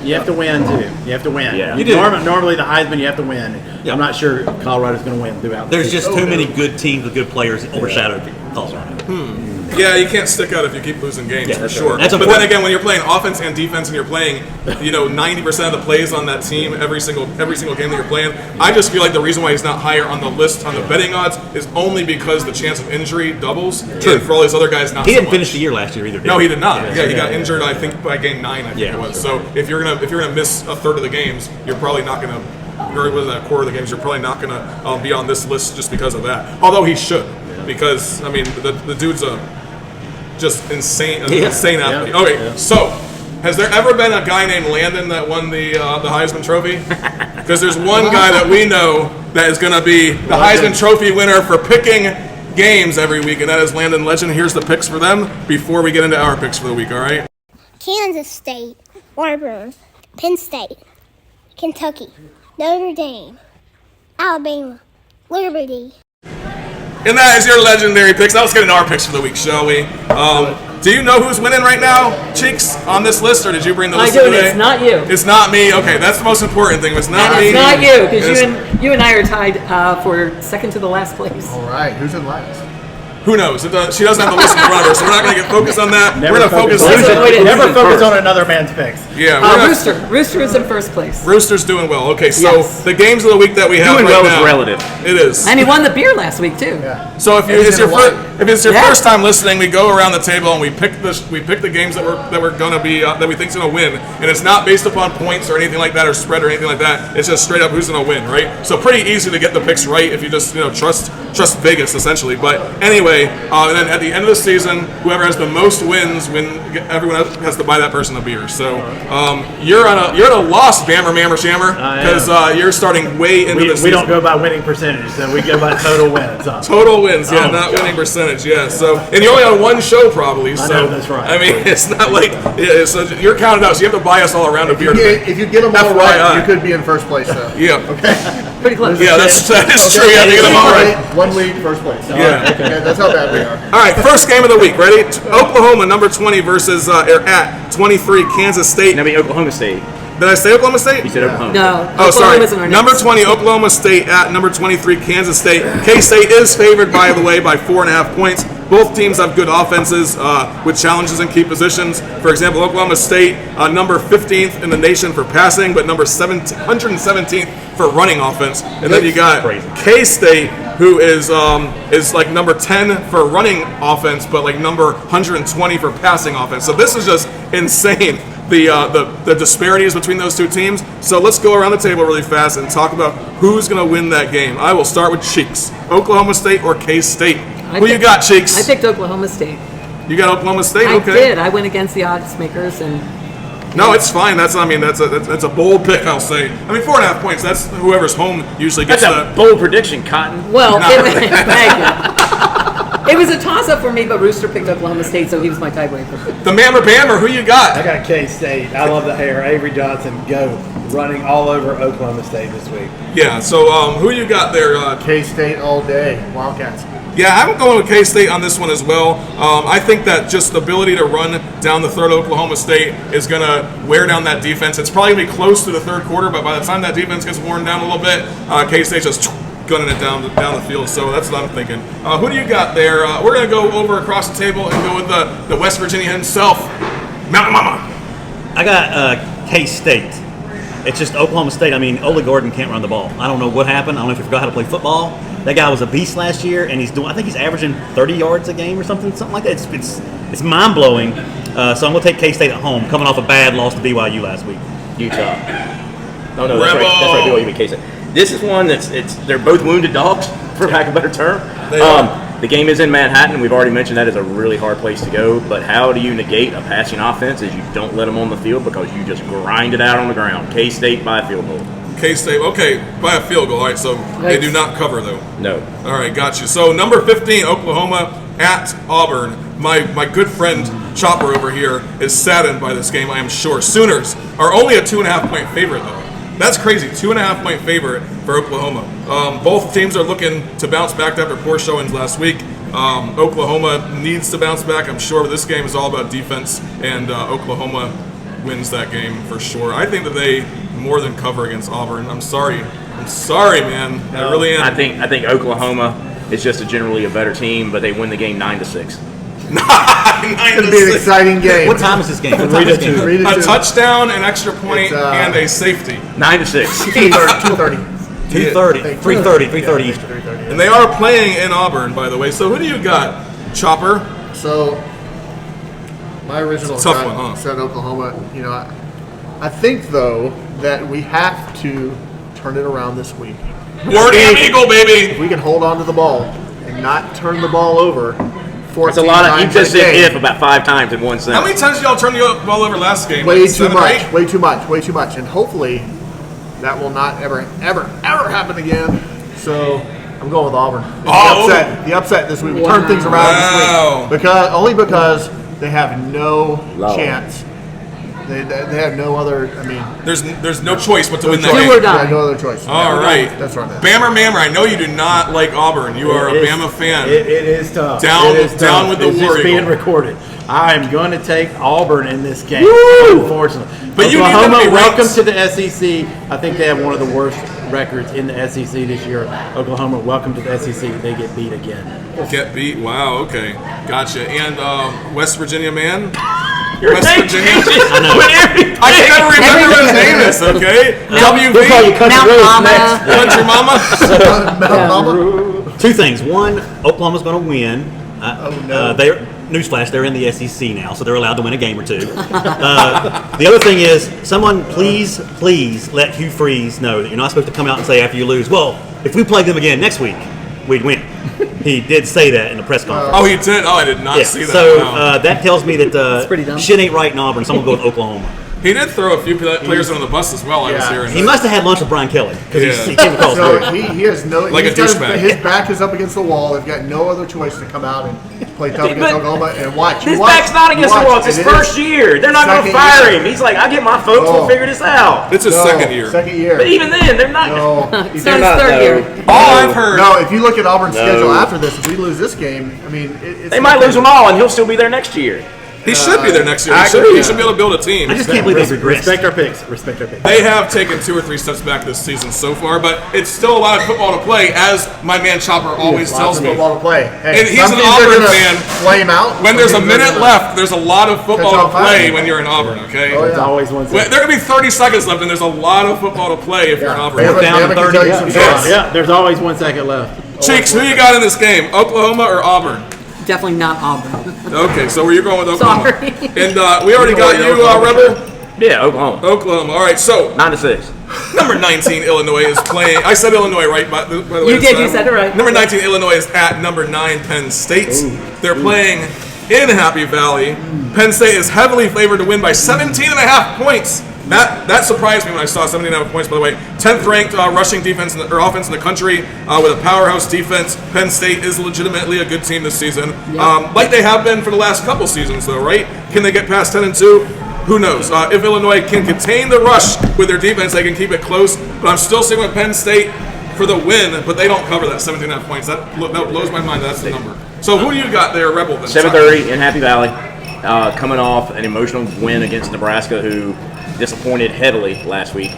You have to win too. You have to win. Yeah. You You do. Normally the Heisman, you have to win. I'm not sure Colorado's going to win throughout. There's just too many good teams with good players that overshadow Colorado. Yeah, you can't stick out if you keep losing games for sure. That's but important. then again, when you're playing offense and defense, and you're playing, 90% of the plays on that team every single game that you're playing, I just feel like the reason why he's not higher on the list on the betting odds is only because the chance of injury doubles. True. And for all these other guys, not. He so didn't much. finish the year last year either. Did No, he did not. Yeah, he got injured. I think by game 9. I think Yeah, it was. So if you're gonna miss a third of the games, you're probably not gonna. Or within a quarter of the games, you're probably not gonna be on this list just because of that. Although he should, because I mean the dude's a just insane athlete. Okay, so has there ever been a guy named Landon that won the Heisman Trophy? Because there's one guy that we know that is going to be the Heisman Trophy winner for picking games every week, and that is Landon Legend. Here's the picks for them before we get into our picks for the week. All right. Kansas State, Auburn, Penn State, Kentucky, Notre Dame, Alabama, Liberty. And that is your legendary picks. Now let's get into our picks for the week, shall we? Do you know who's winning right now, Cheeks, on this list, or did you bring the list I do, and today? it's not you. It's not me. Okay, that's the most important thing. If it's not And me. it's not you, because it's- you and I are tied for second to the last place. All right, who's in last? Who knows? She doesn't have the list in front of her, so we're not going to get focused on that. We're going to focus on Never focus on another man's picks. Yeah, we're gonna- Rooster is in first place. Rooster's doing well. Okay, so Yes. the games of the week that we have Doing right well is now, relative. It is. And he won the beer last week, too. So if it's your Yeah. first time listening, we go around the table and we pick the games that we're gonna be that we think's gonna win, and it's not based upon points or anything like that or spread or anything like that. It's just straight up who's gonna win, right? So pretty easy to get the picks right if you just trust Vegas essentially. But anyway, and then at the end of the season, whoever has the most wins, everyone else has to buy that person a beer. So you're at a loss, Bammer Mammer Shammer, because you're starting way into the season. We don't go by winning percentage, so we go by total wins. Total wins, yeah, not winning percentage, yeah. So, and you're only on one show probably. So, know, that's right. I mean, it's not like so you're counted out. So you have to buy us all around a beer. If you get them all right, FYI. you could be in first place, though. Yeah, Pretty close. yeah, that is true. You have to get them all right. 1 week, first place. Yeah. Okay, that's how bad we are. All right, first game of the week. Ready? Oklahoma, number 20 versus at 23 Kansas State. Now be Oklahoma State. Did I say Oklahoma State? You said Oklahoma. No. Oh, sorry. Oklahoma's in our Number next. 20, Oklahoma State at number 23, Kansas State. K-State is favored, by the way, by 4.5 points. Both teams have good offenses with challenges in key positions. For example, Oklahoma State, number 15th in the nation for passing, but number 117th for running offense. And then you got K-State, who is like number 10 for running offense, but like number 120 for passing offense. So this is just insane. The disparities between those two teams. So let's go around the table really fast and talk about who's going to win that game. I will start with Cheeks. Oklahoma State or K-State? Who you got, Cheeks? I picked Oklahoma State. You got Oklahoma State? I Okay. did. I went against the odds makers and. No, it's fine. That's a bold pick, I'll say. I mean, 4.5 points. That's whoever's home usually gets That's a bold prediction, Cotton. Well, it was a toss-up for me, but Rooster picked Oklahoma State, so he was my tiebreaker. the Mammer Bammer. Who you got? I got K-State. I love the hair. Avery Johnson, go. Running all over Oklahoma State this week. Yeah. So who you got there? K-State all day. Wildcats. Yeah, I'm going with K-State on this one as well. I think that just the ability to run down the third Oklahoma State is going to wear down that defense. It's probably going to be close to the third quarter, but by the time that defense gets worn down a little bit, K-State's just gunning it down the field. So that's what I'm thinking. Who do you got there? We're going to go over across the table and go with the West Virginia himself, Mountain Mama. I got K-State. It's just Oklahoma State. I mean, Ole Gordon can't run the ball. I don't know what happened. I don't know if he forgot how to play football. That guy was a beast last year, and I think he's averaging 30 yards a game or something like that. It's mind blowing. So I'm gonna take K-State at home, coming off a bad loss to BYU last week. Utah. No, that's right. That's right. BYU beat K-State. This is one they're both wounded dogs, for lack of a better term. They are. The game is in Manhattan. We've already mentioned that is a really hard place to go. But how do you negate a passing offense? Is you don't let them on the field because you just grind it out on the ground. K-State by a field goal. K-State, okay, by a field goal. All right, so they do not cover though. No. All right, got you. So number 15, Oklahoma at Auburn. My good friend Chopper over here is saddened by this game, I am sure. Sooners are only a 2.5 point favorite though. That's crazy. 2.5 point favorite for Oklahoma. Both teams are looking to bounce back after poor showings last week. Oklahoma needs to bounce back, I'm sure. But this game is all about defense, and Oklahoma wins that game for sure. I think that they more than cover against Auburn. I'm sorry, man. I really am. I think Oklahoma is just generally a better team, but they win the game 9-6. It's going to be an exciting game. What time is this game? What 3 time to is this game? 2. 3 to A 2. touchdown, an extra point, It's, and a safety. 9-6. 2:30. 2:30, 3:30 Eastern. 3:30. And they are playing in Auburn, by the way. So who do you got, Chopper? So, my original It's a tough shot one, huh? said Oklahoma. You know, I think though that we have to turn it around this week. War Damn Eagle, baby! If we can hold on to the ball and not turn the ball over. That's a lot of. You just said if about 5 times in one sentence. How many times did y'all turn the ball over last game? Way Like too 7 or 8? much. Way too much. Way too much. And hopefully, that will not ever happen again. So I'm going with Auburn. Oh. The upset this week. We turn things around Wow. this week because they have no chance. They have no other. I mean, There's no choice but to win that Do game. or die. yeah, no other choice. All right. That's right. Bammer Mammer, I know you do not like Auburn. You are a Bama fan. It is tough. Down- It is down tough. with the it's War just being Eagle. recorded. I am going to take Auburn in this game, Woo! unfortunately. But you need them to Oklahoma, be welcome ranked. to the SEC. I think they have one of the worst records in the SEC this year. Oklahoma, welcome to the SEC. They get beat again. Get beat. Wow. Okay. Gotcha. And West Virginia man. Your West name Virginia. changes whenever I can never remember what his name is. Okay. We'll call you WV. Country Mount Rose Mama. next. Country Mama. Two things. One, Oklahoma's going to win. They're newsflash. They're in the SEC now, so they're allowed to win a game or two. The other thing is, someone please let Hugh Freeze know that you're not supposed to come out and say after you lose, well, if we play them again next week, we'd win. He did say that in the press conference. Oh, he did. Oh, I did not Yeah, see that. so Wow. that tells me that pretty dumb. shit ain't right in Auburn. Someone go with Oklahoma. He did throw a few players on the bus as well. I was Yeah. hearing. He must have had lunch with Brian Kelly because Yeah. he came across So good. he has no. Like he's a got douchebag. his back is up against the wall. They've got no other choice to come out and play tough against But Oklahoma and watch. His You watch. back's not against You the wall. watch. It's his It is. first year. They're not going to Second fire year. him. He's like, I get my folks. We'll No. figure this out. It's his No, second year. Second year. But even then, they're not. No. It's not his third year. All I've heard. No, if you look at Auburn's schedule after this, if we lose this game, I mean, it's They might lose them all, and he'll still be there next year. He should be there next year. I He agree. should be able to build a team. I just can't believe they regressed. Respect our picks. Respect our picks. They have taken 2 or 3 steps back this season so far, but it's still a lot of football to play, as my man Chopper always Lots tells of me. football to play. Hey, And he's some an teams are Auburn gonna fan. Flame out. When Some there's a teams are minute gonna- left, there's a lot of football Catch to on fire. play when you're in Auburn, okay? Oh, It's yeah. always one Well, second. there could be 30 seconds left, and there's a lot of football to play if you're in Auburn. Bama, down Bama can 30, tell you yeah. some Yes. stuff. Yeah, there's always 1 second left. Cheeks, who you got in this game? Oklahoma or Auburn? Definitely not Auburn. Okay, so where you going with Oklahoma? Sorry. And we already got you, Rebel. Yeah, Oklahoma. Oklahoma. All right, so 9-6. number 19 Illinois is playing. I said Illinois right, by the way. You did, you said it right. Number 19 Illinois is at number 9 Penn State. They're playing in Happy Valley. Penn State is heavily favored to win by 17.5 points. That surprised me when I saw 17.5 points, by the way. 10th ranked rushing defense or offense in the country with a powerhouse defense. Penn State is legitimately a good team this season, like they have been for the last couple seasons, though, right? Can they get past 10-2? Who knows? If Illinois can contain the rush with their defense, they can keep it close. But I'm still sticking with Penn State for the win, but they don't cover that 17.5 points. That blows my mind. That's the number. So who do you got there, Rebel? Then? 7:30 in Happy Valley, coming off an emotional win against Nebraska, who disappointed heavily last week.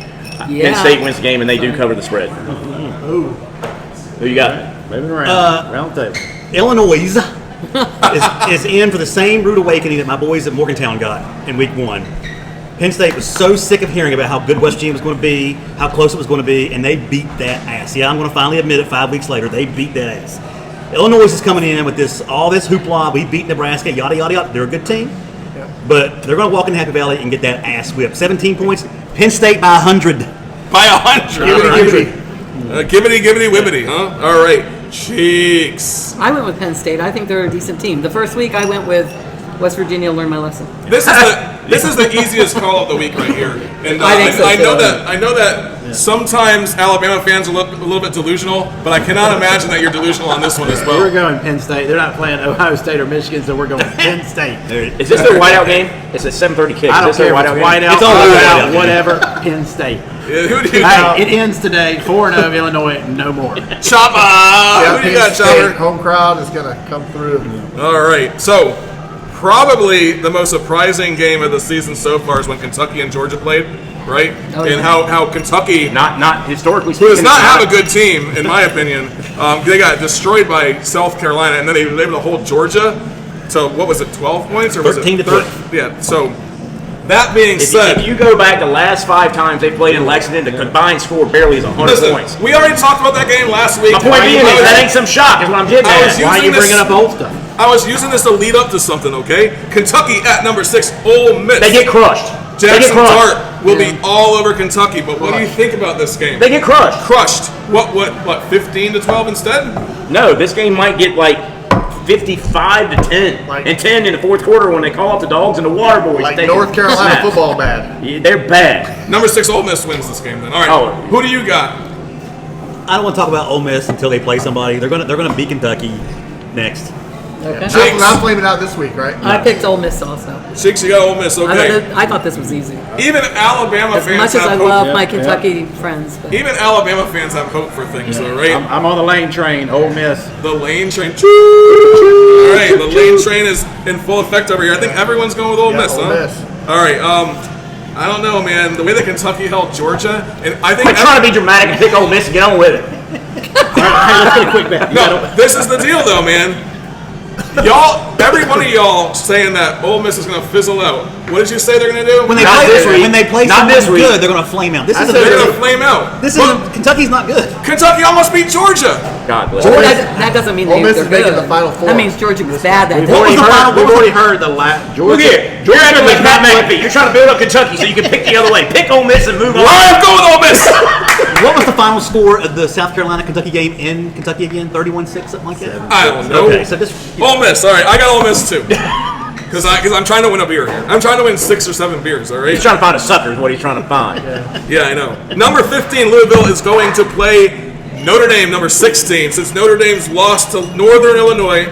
Yeah. Penn State wins the game, and they do cover the spread. Who you got? Moving around. Round table. Illinois is in for the same rude awakening that my boys at Morgantown got in week 1. Penn State was so sick of hearing about how good West Virginia was going to be, how close it was going to be, and they beat that ass. Yeah, I'm going to finally admit it 5 weeks later. They beat that ass. Illinois is coming in with all this hoopla. We beat Nebraska, yada, yada, yada. They're a good team. But they're going to walk in Happy Valley and get that ass whipped. 17 points. Penn State by 100. By 100. Gibbity, wibbity, huh? All right. Cheeks. I went with Penn State. I think they're a decent team. The first week I went with West Virginia, learned my lesson. This is the easiest call of the week right here, and I think so, I know too. that sometimes Alabama fans are a little bit delusional, but I cannot imagine that you're delusional on this one as We're well. going Penn State. They're not playing Ohio State or Michigan, so we're going Penn State. Is this their whiteout game? It's a 7:30 kick. I don't Is this care their if it's whiteout game? whiteout, It's all over whiteout, whiteout. whatever. Penn State. Yeah, who do you Hey, got? it ends today. 4-0 Illinois, no more. Chopper. Yeah, Who do you Penn got, State Chopper? home crowd is gonna come through. All right, so probably the most surprising game of the season so far is when Kentucky and Georgia played, right? Oh, and yeah. how Kentucky, Not historically who speaking. does not it's have a good team, in my opinion, they got destroyed by South Carolina, and then they were able to hold Georgia to, what was it, 12 points? Or was 13 it to 12. Yeah, so that being If said, you go back the last 5 times they played in Lexington, the combined score barely is 100 listen, points. we already talked about that game last week. My point being is that ain't some shock, is what I'm getting I at. was Why are you using this- bringing up old stuff? I was using this to lead up to something, okay? Kentucky at number 6, Ole Miss. They get crushed. They get Jackson crushed. Dart will be all over Kentucky, but what do you think about this game? They get crushed. Crushed. What, 15 to 12 instead? No, this game might get like 55 to 10, and 10 in the fourth quarter when they call up the dogs and the water boys. Like They North get Carolina smacked. football bad. Yeah, they're bad. Number 6 Ole Miss wins this game then. All right. Oh. Who do you got? I don't want to talk about Ole Miss until they play somebody. They're gonna beat Kentucky next. Okay. Jake. Not flaming out this week, right? I picked Ole Miss also. Cheeks, you got Ole Miss. Okay. I thought this was easy. Even Alabama As fans much as have I hope. love my Kentucky friends. But Even Alabama fans have hope for things, though, right? I'm on the lane train. Ole Miss. The lane train. All right, the lane train is in full effect over here. I think everyone's going with Ole Miss, Ole huh? Miss. All right. I don't know, man. The way that Kentucky held Georgia, and I think Quit trying to be dramatic and pick Ole Miss and get on with it. Hey, let's get a quick bet. No, this is the deal, though, man. Y'all, every one of y'all saying that Ole Miss is going to fizzle out. What did you say they're going to do? When they Not this week. play Not someone this week. good, they're gonna flame out. This is They're going to flame out. this But is Kentucky's not good. Kentucky almost beat Georgia. God bless. that doesn't mean Ole they're Miss is making good. the Final Four. That means Georgia was bad that We've day. already heard the Look Georgia. here. You're acting like Matt McAfee. You're trying to build up Kentucky so you can pick the other way. Pick Ole Miss and move on. All right, I'm going with Ole Miss. What was the final score of the South Carolina Kentucky game in Kentucky again? 31-6, something like that. I don't know. Okay, so this. Ole Miss. All right, I got Ole Miss too. Because I'm trying to win a beer here. I'm trying to win 6 or 7 beers. All right. He's trying to find a sucker is what he's trying to find. Yeah, I know. Number 15, Louisville is going to play Notre Dame, number 16. Since Notre Dame's lost to Northern Illinois,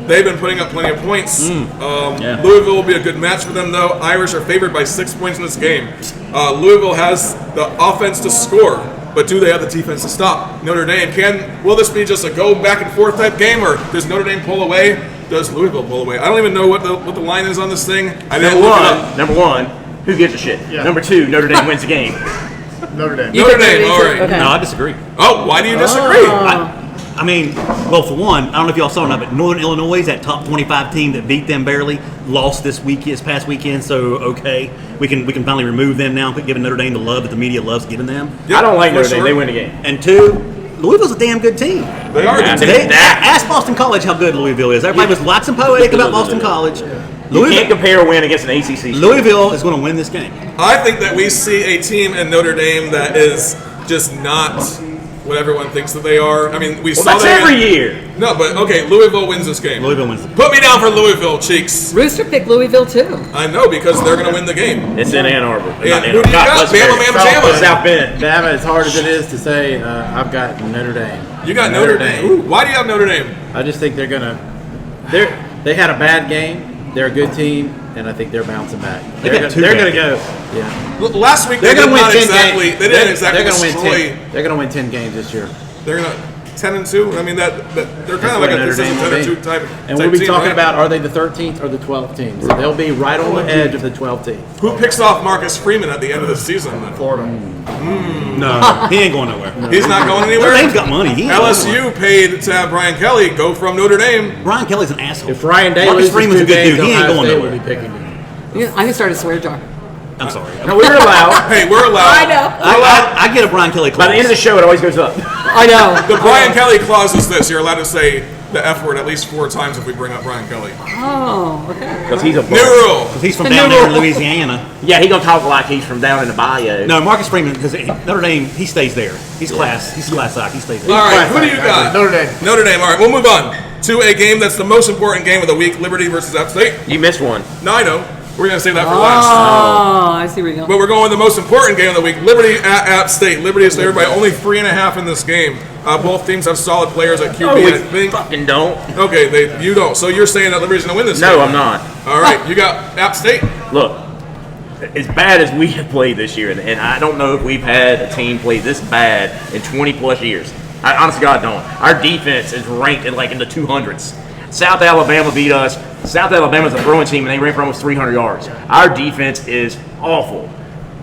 they've been putting up plenty of points. Louisville will be a good match for them, though. Irish are favored by 6 points in this game. Louisville has the offense to score, but do they have the defense to stop Notre Dame? Will this be just a go back and forth type game, or does Notre Dame pull away? does Louisville pull away? I don't even know what the line is on this thing. I didn't look it up. Number one, who gives a shit? Yeah. Number two, Notre Dame wins the game. Notre Dame. You Notre think Dame, Notre all Dame too? right. Okay. No, I disagree. Oh, why do you disagree? I mean, well, for one, I don't know if y'all saw or not, but Northern Illinois, that top 25 team that beat them barely, lost this past weekend. So okay, we can finally remove them now, giving Notre Dame the love that the media loves giving them. Yep, I don't like for Notre Dame. sure. They win the game. And two, Louisville's a damn good team. They are a good team. Ask Boston College how good Louisville is. Everybody was waxing poetic about Boston College. You can't compare a win against an ACC. Louisville is going to win this game. I think that we see a team in Notre Dame that is just not what everyone thinks that they are. I mean, we Well, saw that's that every year. No, but okay, Louisville wins this game. Louisville wins the game. Put me down for Louisville, cheeks. Rooster picked Louisville too. I know because they're going to win the game. It's in Ann Arbor. And Not Ann who do you Arbor. got? Pleasant Bama, Prairie. Bama, Bama. South Bend. Bama, as hard as it is to say, I've got Notre Dame. You got Notre Dame. Ooh, why do you have Notre Dame? I just think they had a bad game. They're a good team, and I think they're bouncing back. They They're got going two to go. Yeah. Last week They're they going did to win not 10 exactly. games. They didn't exactly They're going to destroy. win 10. They're going to win 10 games this year. They're going to 10-2. I mean that they're kind of like a Notre this is a Dame 10-2 will be. type. And type we'll be team, talking right? about, are they the 13th or the 12th team? So they'll be right on the edge of the 12th team. Who picks off Marcus Freeman at the end of the season. Then? Florida. No, he ain't going nowhere. He's not going anywhere. Notre Dame's got money. He ain't going nowhere. LSU paid to have Brian Kelly go from Notre Dame. Brian Kelly's an asshole. If Ryan Day Marcus loses Freeman's 2 a good games, dude. He ain't Ohio going State will nowhere. be picking him. Yeah, I can start a swear jar. I'm sorry. No, we're allowed. Hey, we're allowed. I know. I get a Brian Kelly clause. By the end of the show, it always goes up. I know. The Brian Kelly clause is this: you're allowed to say the F word at least 4 times if we bring up Brian Kelly. Oh, okay. Because he's a New rule. He's from The down new there in rule. Louisiana. Yeah, he gonna talk like he's from down in the bayou. No, Marcus Freeman, because Notre Dame, he stays there. He's class act. He stays there. All right, who do you got? Notre Dame. Notre Dame. All right, we'll move on to a game that's the most important game of the week: Liberty versus App State. You missed one. No, I know. We're gonna save that for last. Oh, I see where you're But going. we're going with the most important game of the week: Liberty at App State. Liberty is favored by only 3.5 in this game. Both teams have solid players at QB. Oh, we I think. fucking don't. Okay, you don't. So you're saying that Liberty's gonna win this game? No, I'm not. All right, you got App State. Look, as bad as we have played this year, and I don't know if we've had a team play this bad in 20 plus years. I honestly, God, don't. Our defense is ranked in the 200s. South Alabama beat us. South Alabama's a throwing team, and they ran for almost 300 yards. Our defense is awful,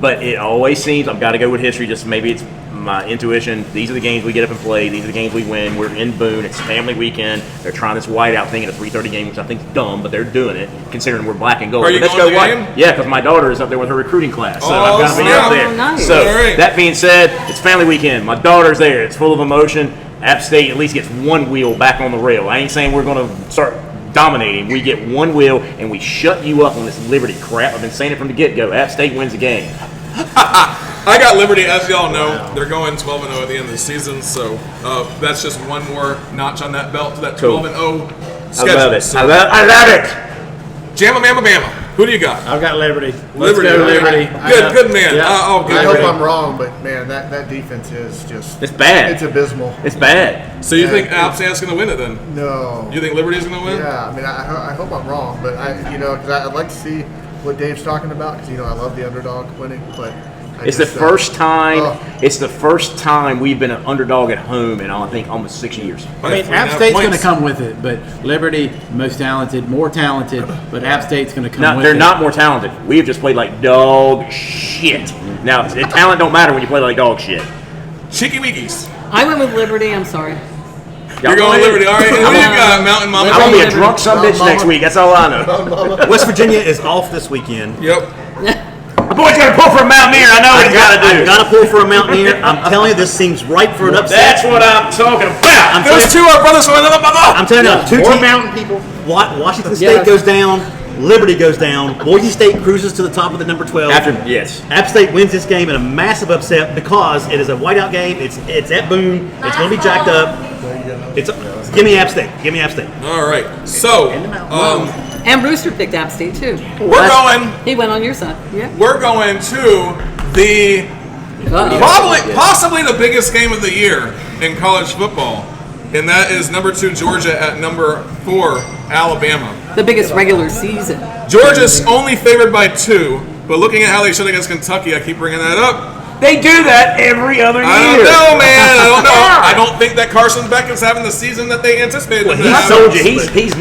but it always seems I've got to go with history. Just maybe it's my intuition. These are the games we get up and play. These are the games we win. We're in Boone. It's family weekend. They're trying this whiteout thing at a 3:30 game, which I think is dumb, but they're doing it considering we're black and gold. Are you But let's going to go the white. game? Yeah, because my daughter is up there with her recruiting class, so Oh, I've got to be snap. up there. Oh, nice. So All right. that being said, it's family weekend. My daughter's there. It's full of emotion. App State at least gets one wheel back on the rail. I ain't saying we're going to start dominating. We get one wheel and we shut you up on this Liberty crap. I've been saying it from the get-go. App State wins the game. I got Liberty, as y'all know. They're going 12-0 at the end of the season, so that's just one more notch on that belt to that 12-0 schedule. I love it. So, I love it. Jamma Mamma Bama. Who do you got? I've got Liberty. Liberty. Let's go, Liberty. Good man. Yeah. Oh, good. I Liberty. hope I'm wrong, but man, that defense is just. It's bad. It's abysmal. It's bad. So you Yeah, think App State's going to win it then? No. You think Liberty's going to win? Yeah, I mean, I hope I'm wrong, but because I'd like to see what Dave's talking about because I love the underdog winning, but It's the first time. Oh. It's the first time we've been an underdog at home in I think almost 6 years. I mean, App State's going to come with it, but Liberty, most talented, more talented, but App State's going to come No, with they're it. not more talented. We have just played like dog shit. Now, talent don't matter when you play like dog shit. Cheeky Weekies. I went with Liberty. I'm sorry. You're going Liberty. All right. And who do you got? Mountain Mama. I'm gonna be a Liberty. drunk son bitch next week. That's all I know. West Virginia is off this weekend. Yep. The boy's gonna pull for a Mountaineer. I know what he's gotta do. I got to pull for a Mountaineer. I'm telling you, this seems ripe for an upset. That's what I'm talking about. Those two are brothers from another mother. I'm telling you, two More teams. mountain people. Washington State goes down. Liberty goes down. Boise State cruises to the top of the number 12. Yes. App State wins this game in a massive upset because it is a whiteout game. It's at Boone. It's going to be jacked up. Give me App State. Give me App State. All right. So, And Rooster picked App State too. we're going. He went on your side. Yeah. We're going to the possibly the biggest game of the year in college football, and that is number 2 Georgia at number 4 Alabama. The biggest regular season. Georgia's only favored by 2, but looking at how they showed against Kentucky, I keep bringing that up. They do that every other year. I don't know, man. I don't know. I don't think that Carson Beck is having the season that they anticipated. Well, him to he have. told you he's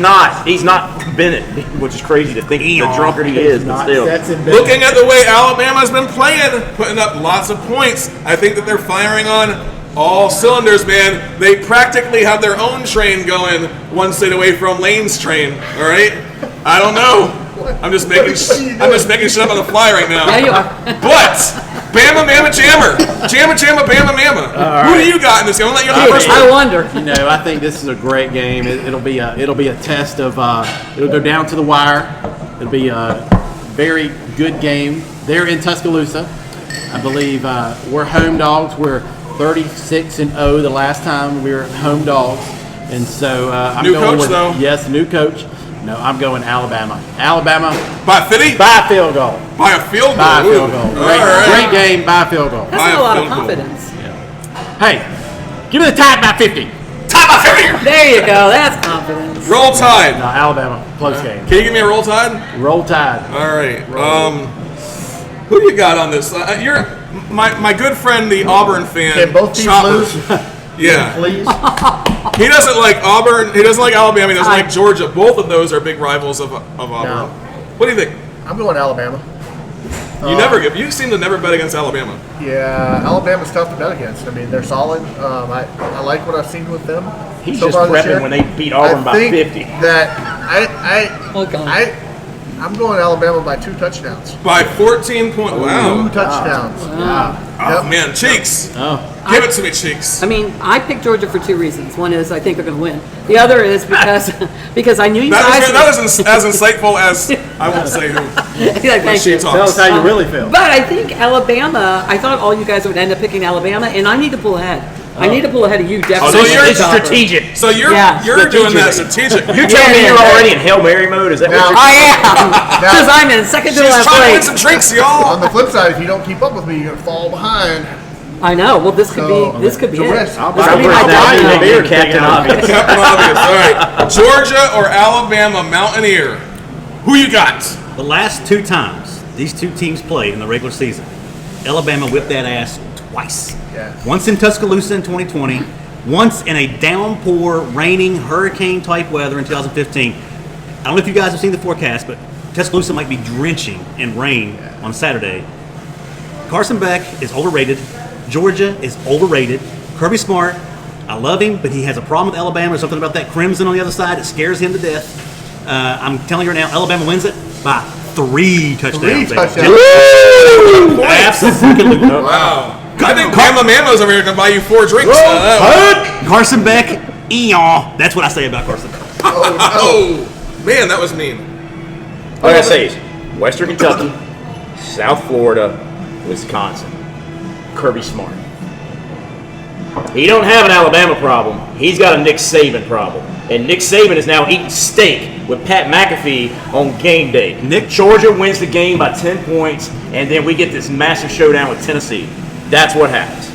not Bennett, which is crazy to think the drunkard he is, but still. Looking at the way Alabama's been playing, putting up lots of points, I think that they're firing on all cylinders, man. They practically have their own train going one state away from Lane's train. All right, I don't know. I'm just making shit up on the fly right now. Yeah, you are. But Bama, Mama, Jammer, Bama, Mama. Who do you got in this game? I'll let you go first. I wonder. I think this is a great game. It'll be a test of. It'll go down to the wire. It'll be a very good game. They're in Tuscaloosa. I believe we're home dogs. We're 36-0 the last time we were home dogs, and so I'm New going coach, with though. Yes, new coach. No, I'm going Alabama. Alabama By 50? by a field goal. By a field goal. By a field Ooh. goal. All Great, right. great game by a field goal. That's By not a a lot of field goal. confidence. Hey, give me the tie by 50. Tie by 50. There you go. That's confidence. Roll Tide. No, Alabama, close game. Can you give me a Roll Tide? Roll Tide. All right. Who do you got on this? You're my good friend, the Auburn fan. Can both teams Chopper. lose? Yeah. Please. He doesn't like Auburn. He doesn't like Alabama. He doesn't like Georgia. Both of those are big rivals of Auburn. No. What do you think? I'm going Alabama. You seem to never bet against Alabama. Yeah, Alabama's tough to bet against. I mean, they're solid. I like what I've seen with them. He's so just far this prepping year. when they beat Auburn by think 50. That I'm going Alabama by 2 touchdowns. By 14 points. 2 Wow. touchdowns. Oh, man. Cheeks. Oh. Give it to me, Cheeks. I mean, I picked Georgia for 2 reasons. One is I think they're going to win. The other is because I knew you guys. That is as insightful as I won't say who. Yeah, thank She you. talks. Tell us how you really feel. But I think Alabama. I thought all you guys would end up picking Alabama, and I need to pull ahead. I need to pull ahead of you, definitely. So you're strategic. So you're Yeah. doing that strategic. You're telling me you're already in Hail Mary mode? Is that what you're I am because I'm in second to She's last trying to win place. some drinks, y'all. On the flip side, if you don't keep up with me, you're gonna fall behind. I know. Well, this could So, be. This could be it's a it. risk. This buy could be a my beer. I'll buy you a destiny. beer. Captain Obvious? Captain Obvious. All right. Georgia or Alabama Mountaineer? Who you got? The last 2 times these 2 teams played in the regular season, Alabama whipped that ass twice. Yeah. Once in Tuscaloosa in 2020, once in a downpour, raining, hurricane-type weather in 2015. I don't know if you guys have seen the forecast, but Tuscaloosa might be drenching in rain on Saturday. Carson Beck is overrated. Georgia is overrated. Kirby Smart, I love him, but he has a problem with Alabama. There's something about that crimson on the other side that scares him to death. I'm telling you right now, Alabama wins it by 3 touchdowns. 3 baby. touchdowns. Absolutely. Wow. I think Bama Mama's over here can buy you 4 drinks. Carson Beck, eon. That's what I say about Carson Beck. Oh, man, that was mean. All I gotta say is Western Kentucky, South Florida, Wisconsin. Kirby Smart. He don't have an Alabama problem. He's got a Nick Saban problem. And Nick Saban is now eating steak with Pat McAfee on game day. Georgia wins the game by 10 points, and then we get this massive showdown with Tennessee. That's what happens.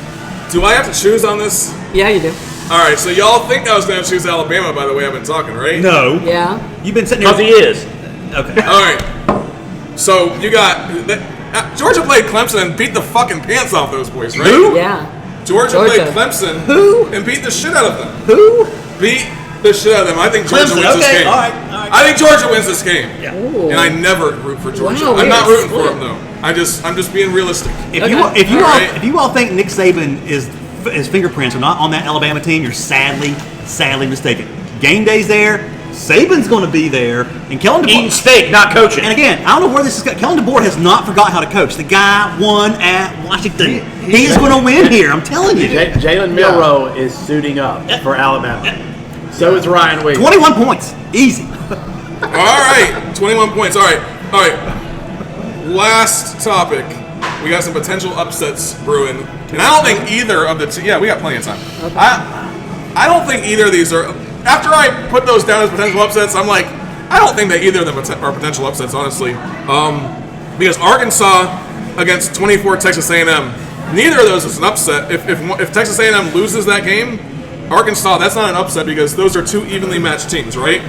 Do I have to choose on this? Yeah, you do. All right, so y'all think I was going to choose Alabama by the way I've been talking, right? No. Yeah. You've been sitting Because here. he is. Okay. All right. So you got Georgia played Clemson and beat the fucking pants off those boys, right? Who? Yeah. Georgia played Clemson and beat the shit out of them. Who? Beat the shit out of them. I think Georgia Clemson. wins this Okay. game. All right. I think Georgia wins this game. Yeah. Ooh. And I never root for Georgia. Wow, I'm not we're rooting for split. them though. I'm just being realistic. If Okay. you All right. if you all think Nick Saban is his fingerprints are not on that Alabama team, you're sadly mistaken. Game day's there. Saban's going to be there, and Kellen DeBoer. Eating steak, not coaching. And again, I don't know where this is going. Kellen DeBoer has not forgot how to coach. The guy won at Washington. He's going to win here. I'm telling you. Jalen Milroe is suiting up for Alabama. So is Ryan Williams. 21 points, easy. All right, 21 points. All right. Last topic. We got some potential upsets brewing, and I don't think either of the yeah, we got plenty of time. I don't think either of these are. After I put those down as potential upsets, I'm like, I don't think that either of them are potential upsets, honestly. Because Arkansas against 24 Texas A&M, neither of those is an upset. If Texas A&M loses that game, Arkansas, that's not an upset because those are 2 evenly matched teams, right?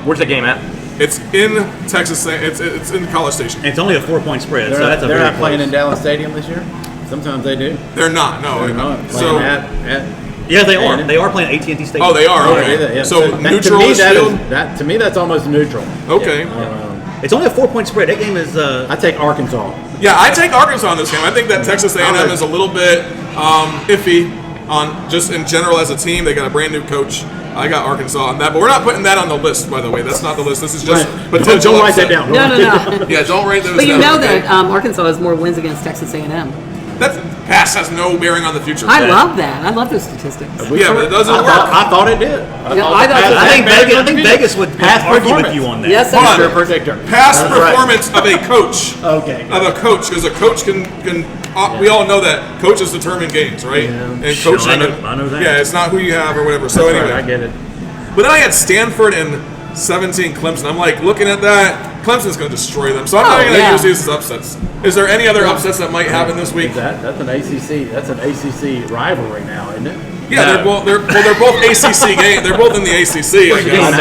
Where's the game at? It's in Texas. It's in College Station. And it's only a 4-point spread, so that's a They're very not playing close. in Dallas Stadium this year. Sometimes they do. They're not. No. They're not. So. Yeah, they are. They are playing AT&T Stadium. Oh, they are. Okay. Yeah. So that, neutral to me, is that field. to me, that's almost neutral. Okay. It's only a 4-point spread. That game is. I take Arkansas. Yeah, I take Arkansas in this game. I think that Texas A&M is a little bit iffy on just in general as a team. They got a brand new coach. I got Arkansas on that, but we're not putting that on the list, by the way. That's not the list. This is just potential. Don't write that upset. down. No. Yeah, don't write those But you down. know okay? that Arkansas has more wins against Texas A&M. That pass has no bearing on the future. I love that. I love those statistics. Yeah, but it doesn't work. I thought it did. I think Vegas would argue with you on that. Yes, Hold sir. on. Predictor. Past performance of a coach. Okay. Of a coach, because a coach can we all know that coaches determine games, right? And Sure, coaching, I know that. Yeah, it's not who you have or whatever. So anyway, I get it. but then I had Stanford and 17 Clemson. I'm like looking at that. Clemson's going to destroy them. So I'm not going to use these as upsets. Is there any other upsets that might happen this week? That's an ACC. That's an ACC rivalry now, isn't it? Yeah, they're both ACC games. They're both in the ACC. I guess.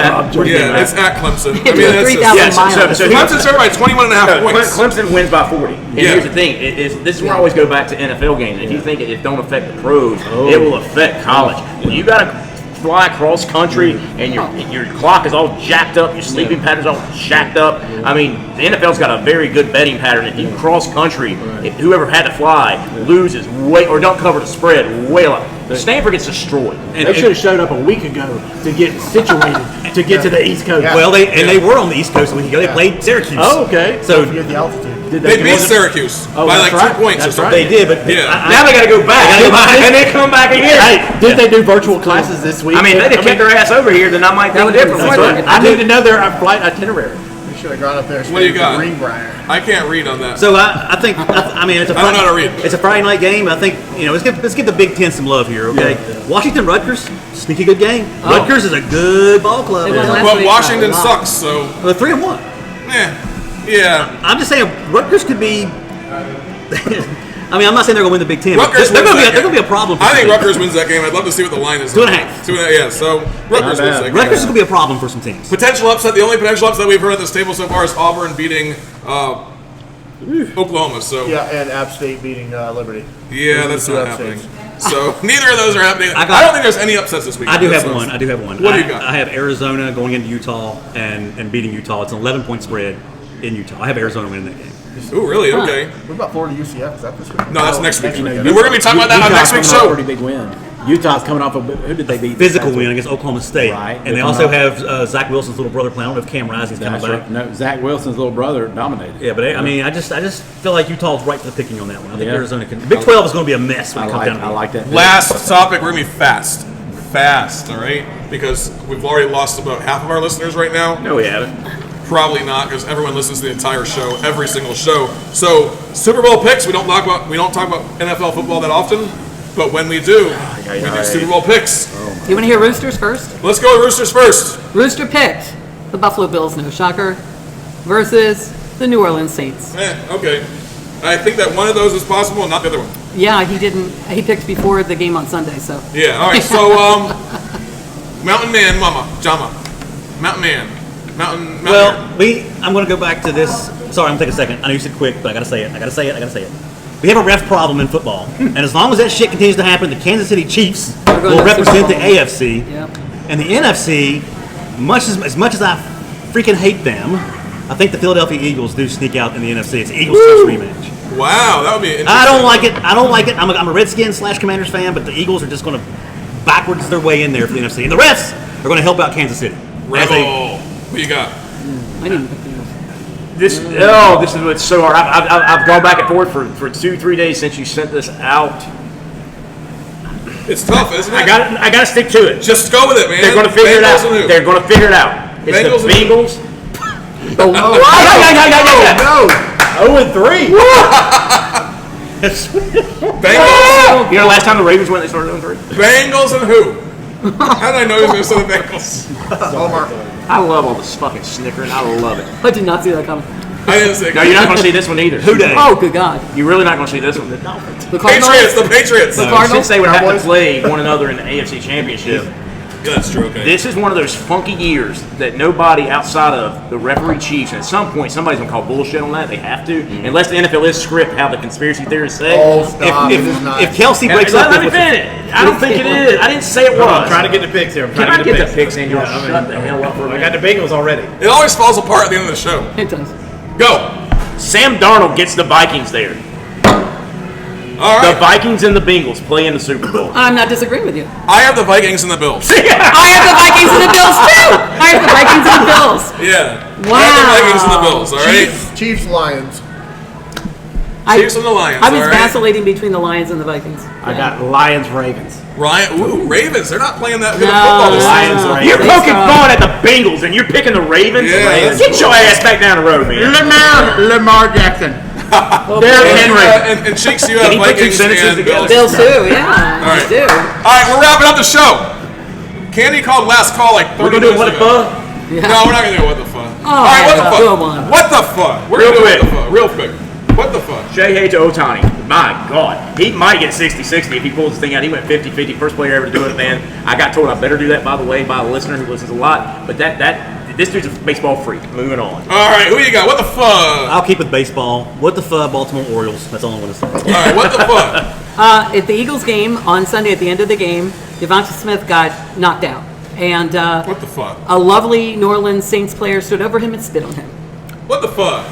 Yeah, It's at Clemson. I It's mean, a that's 3,000 just, miles. so Clemson's over by 21 and a half points. Clemson wins by 40. And Yeah. here's the thing: this is where I always go back to NFL games. If you think it don't affect the pros, it will affect college. When you got to fly across country and your clock is all jacked up, your sleeping pattern's all jacked up. I mean, the NFL's got a very good betting pattern. If you cross country, if whoever had to fly loses way or don't cover the spread way up. Stanford gets destroyed. They should have showed up a week ago to get situated to get to the East Coast. Well, they were on the East Coast a week ago. They played Syracuse. Oh, okay. So Forget the altitude. Did They beat Syracuse by like that's 2 points or That's something. they did, but Yeah. Now they got to go back, and then come back again. Hey, did they do virtual classes this week? I mean, if they kept their ass over here, then I might think differently. That's right. I need to know their flight itinerary. We should have gone up there. What do you got? Greenbrier. I can't read on that. So I think I mean it's a I don't know how to read. It's a Friday night game. I think let's give the Big Ten some love here, okay? Washington Rutgers, sneaky good game. Rutgers is a good ball club. They won last But week, Washington a lot. sucks, so They're 3-1. yeah. I'm just saying Rutgers could be. I mean, I'm not saying they're going to win the Big Ten. But Rutgers they're wins going that to be a game. problem. For I think some teams. Rutgers wins that game. I'd love to see what the line is. 2.5. 2.5. Yeah. So Rutgers wins that game. Rutgers is going to be a problem for some teams. Potential upset. The only potential upset we've heard at this table so far is Auburn beating Oklahoma. So Yeah, and App State beating Liberty. yeah, that's Those are not two happening. upsets. So neither of those are happening. I I don't think there's any upsets this week. I do have That's one. not- I do have one. What do you got? I have Arizona going into Utah and beating Utah. It's an 11-point spread in Utah. I have Arizona winning that game. Ooh, really? Okay. What about Florida UCF? Is that this week? No, that's next week. week. And we're gonna be talking about that on next week's Utah's show. coming off a pretty big win. Utah's coming off of who did they beat? Physical win against Oklahoma State. Right. And they also have Zach Wilson's little brother playing. I don't know if Cam Rising's coming That's back. right. No, Zach Wilson's little brother dominated. Yeah, but I mean, I just feel like Utah's right for the picking on that one. I think Yeah. Arizona can. The Big 12 is going to be a mess when I it comes down to it. like that. Last topic, we're gonna be fast, all right? Because we've already lost about half of our listeners right now. No, we haven't. Probably not, because everyone listens to the entire show, every single show. So Super Bowl picks, we don't talk about NFL football that often, but when we do, we do Super Bowl picks. You want to hear Roosters first? Let's go with Roosters first. Rooster picked the Buffalo Bills, no shocker, versus the New Orleans Saints. Okay. I think that one of those is possible, and not the other one. Yeah, he didn't. He picked before the game on Sunday, so. Yeah. All right. So Mountain Man, Jama, Mountain Man, Mountain. Well, Man. I'm going to go back to this. Sorry, I'm going to take a second. I know you said quick, but I got to say it. We have a ref problem in football, and as long as that shit continues to happen, the Kansas City Chiefs going will to represent the Super Bowl. AFC, Yep. and the NFC. As much as I freaking hate them, I think the Philadelphia Eagles do sneak out in the NFC. It's the Eagles Chiefs rematch. Wow, that would be interesting. I don't like it. I'm a Redskins / Commanders fan, but the Eagles are just going to backwards their way in there for the NFC, and the refs are going to help out Kansas City. Rebel. What you got? I didn't pick the Eagles. This is what's so hard. I've gone back and forth for 2-3 days since you sent this out. It's tough, isn't it? I got to stick to it. Just go with it, man. They're going to figure it Bengals out. and who? They're going to figure it out. It's Bengals the and Bengals. Oh, no. 0-3. Bengals. You know, last time the Ravens went, they started 0-3. Bengals and who? How did I know he was going to say the Bengals? Hallmark. I love all this fucking snickering. I love it. I did not see that coming. I didn't say. No, you're not going to see this one either. Who dey? Oh, good God. You're really not going to see this one. The Patriots. Cardinals? The Patriots. The Cardinals? Since they would have to play one another in the AFC Championship, Yeah, that's true. Okay. This is one of those funky years that nobody outside of the referee chiefs, and at some point somebody's gonna call bullshit on that. They have to, unless the NFL is script how the conspiracy theorists say. Oh, stop. It is not. If Kelsey And breaks up let me with finish. I don't think it is. I didn't say it was. I'm trying to get the picks here. Can I get the picks in? Y'all shut the hell up for a I got minute. the Bengals already. It always falls apart at the end of the show. It does. Go. Sam Darnold gets the Vikings there. All The right. Vikings and the Bengals play in the Super Bowl. I'm not disagreeing with you. I have the Vikings and the Bills. I have the Vikings and the Bills too. I have the Vikings and the Bills. Yeah. Wow. I have the Vikings and the Bills. All right. Chiefs, Lions. Chiefs and the Lions. I was all right? vacillating between the Lions and the Vikings. I got Lions, Ravens. Ryan. Ooh, Ravens. They're not playing that good No. of football this Lions, season. Ravens. You're They poking suck. fun at the Bengals and you're picking the Ravens? Yeah, Get your ass back down the road, man. Lamar Jackson. Derrick Henry. And Cheeks, you have Can you put two Vikings sentences and together? Bills. Bills too, yeah. All right. I do. All right, we're wrapping up the show. Candy called last call like 30 We're gonna do minutes what the ago. fuck? No, we're not gonna do what the fuck. Oh, All right, what the fuck? good one. What the fuck? We're Real gonna do quick. what the fuck. Real quick. What the fuck? Shea to Otani. My God. He might get 60-60 if he pulls this thing out. He went 50-50. First player ever to do it, man. I got told I better do that, by the way, by a listener who listens a lot. But this dude's a baseball freak. Moving on. All right, who you got? What the fuck? I'll keep with baseball. What the fuck, Baltimore Orioles? That's all I'm going to say. All right, what the fuck? At the Eagles game on Sunday, at the end of the game, Devonta Smith got knocked out, and What the fuck? a lovely New Orleans Saints player stood over him and spit on him. What the fuck?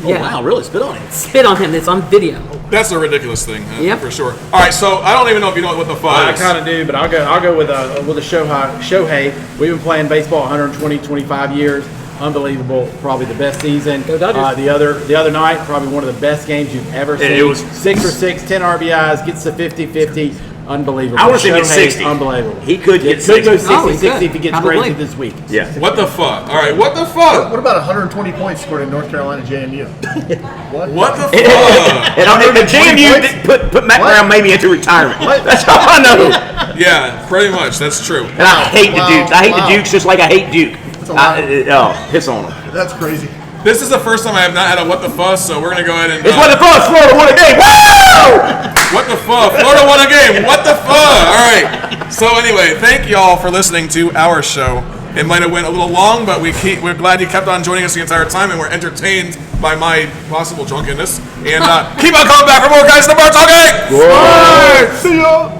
Oh, wow, really? Spit on it. Spit on him. It's on video. That's a ridiculous thing, Yep. for sure. All right, so I don't even know if you know what the fuck I is. kind of do, but I'll go with a Shohei. We've been playing baseball 125 years. Unbelievable, probably the best season. Go Dodgers. The other night, probably one of the best games you've ever seen. it was 6 for 6, 10 RBIs, gets to 50-50. Unbelievable. I was thinking Shohei's 60. Unbelievable. He could get It could go 60. 60, Oh, he 60 if could. he gets Probably. crazy this week. Yeah. What the fuck? All right, what the fuck? What about 120 points scored in North Carolina JMU? What? What the fuck? And the JMU put Matt What? Brown maybe into retirement. That's all I know. Yeah, pretty much. That's true. And I hate the Wow. Dukes. I hate Wow. the Dukes just like I hate Duke. That's a lot. Piss on them. That's crazy. This is the first time I have not had a what the fuss, so we're gonna go ahead and. It's what the fuck. Florida won a game. Woo! What the fuck? Florida won a game. What the fuck? All right. So anyway, thank y'all for listening to our show. It might have went a little long, but we're glad you kept on joining us the entire time, and we're entertained by my possible drunkenness. And keep on coming back for more guys in the bar talking. All right, see ya.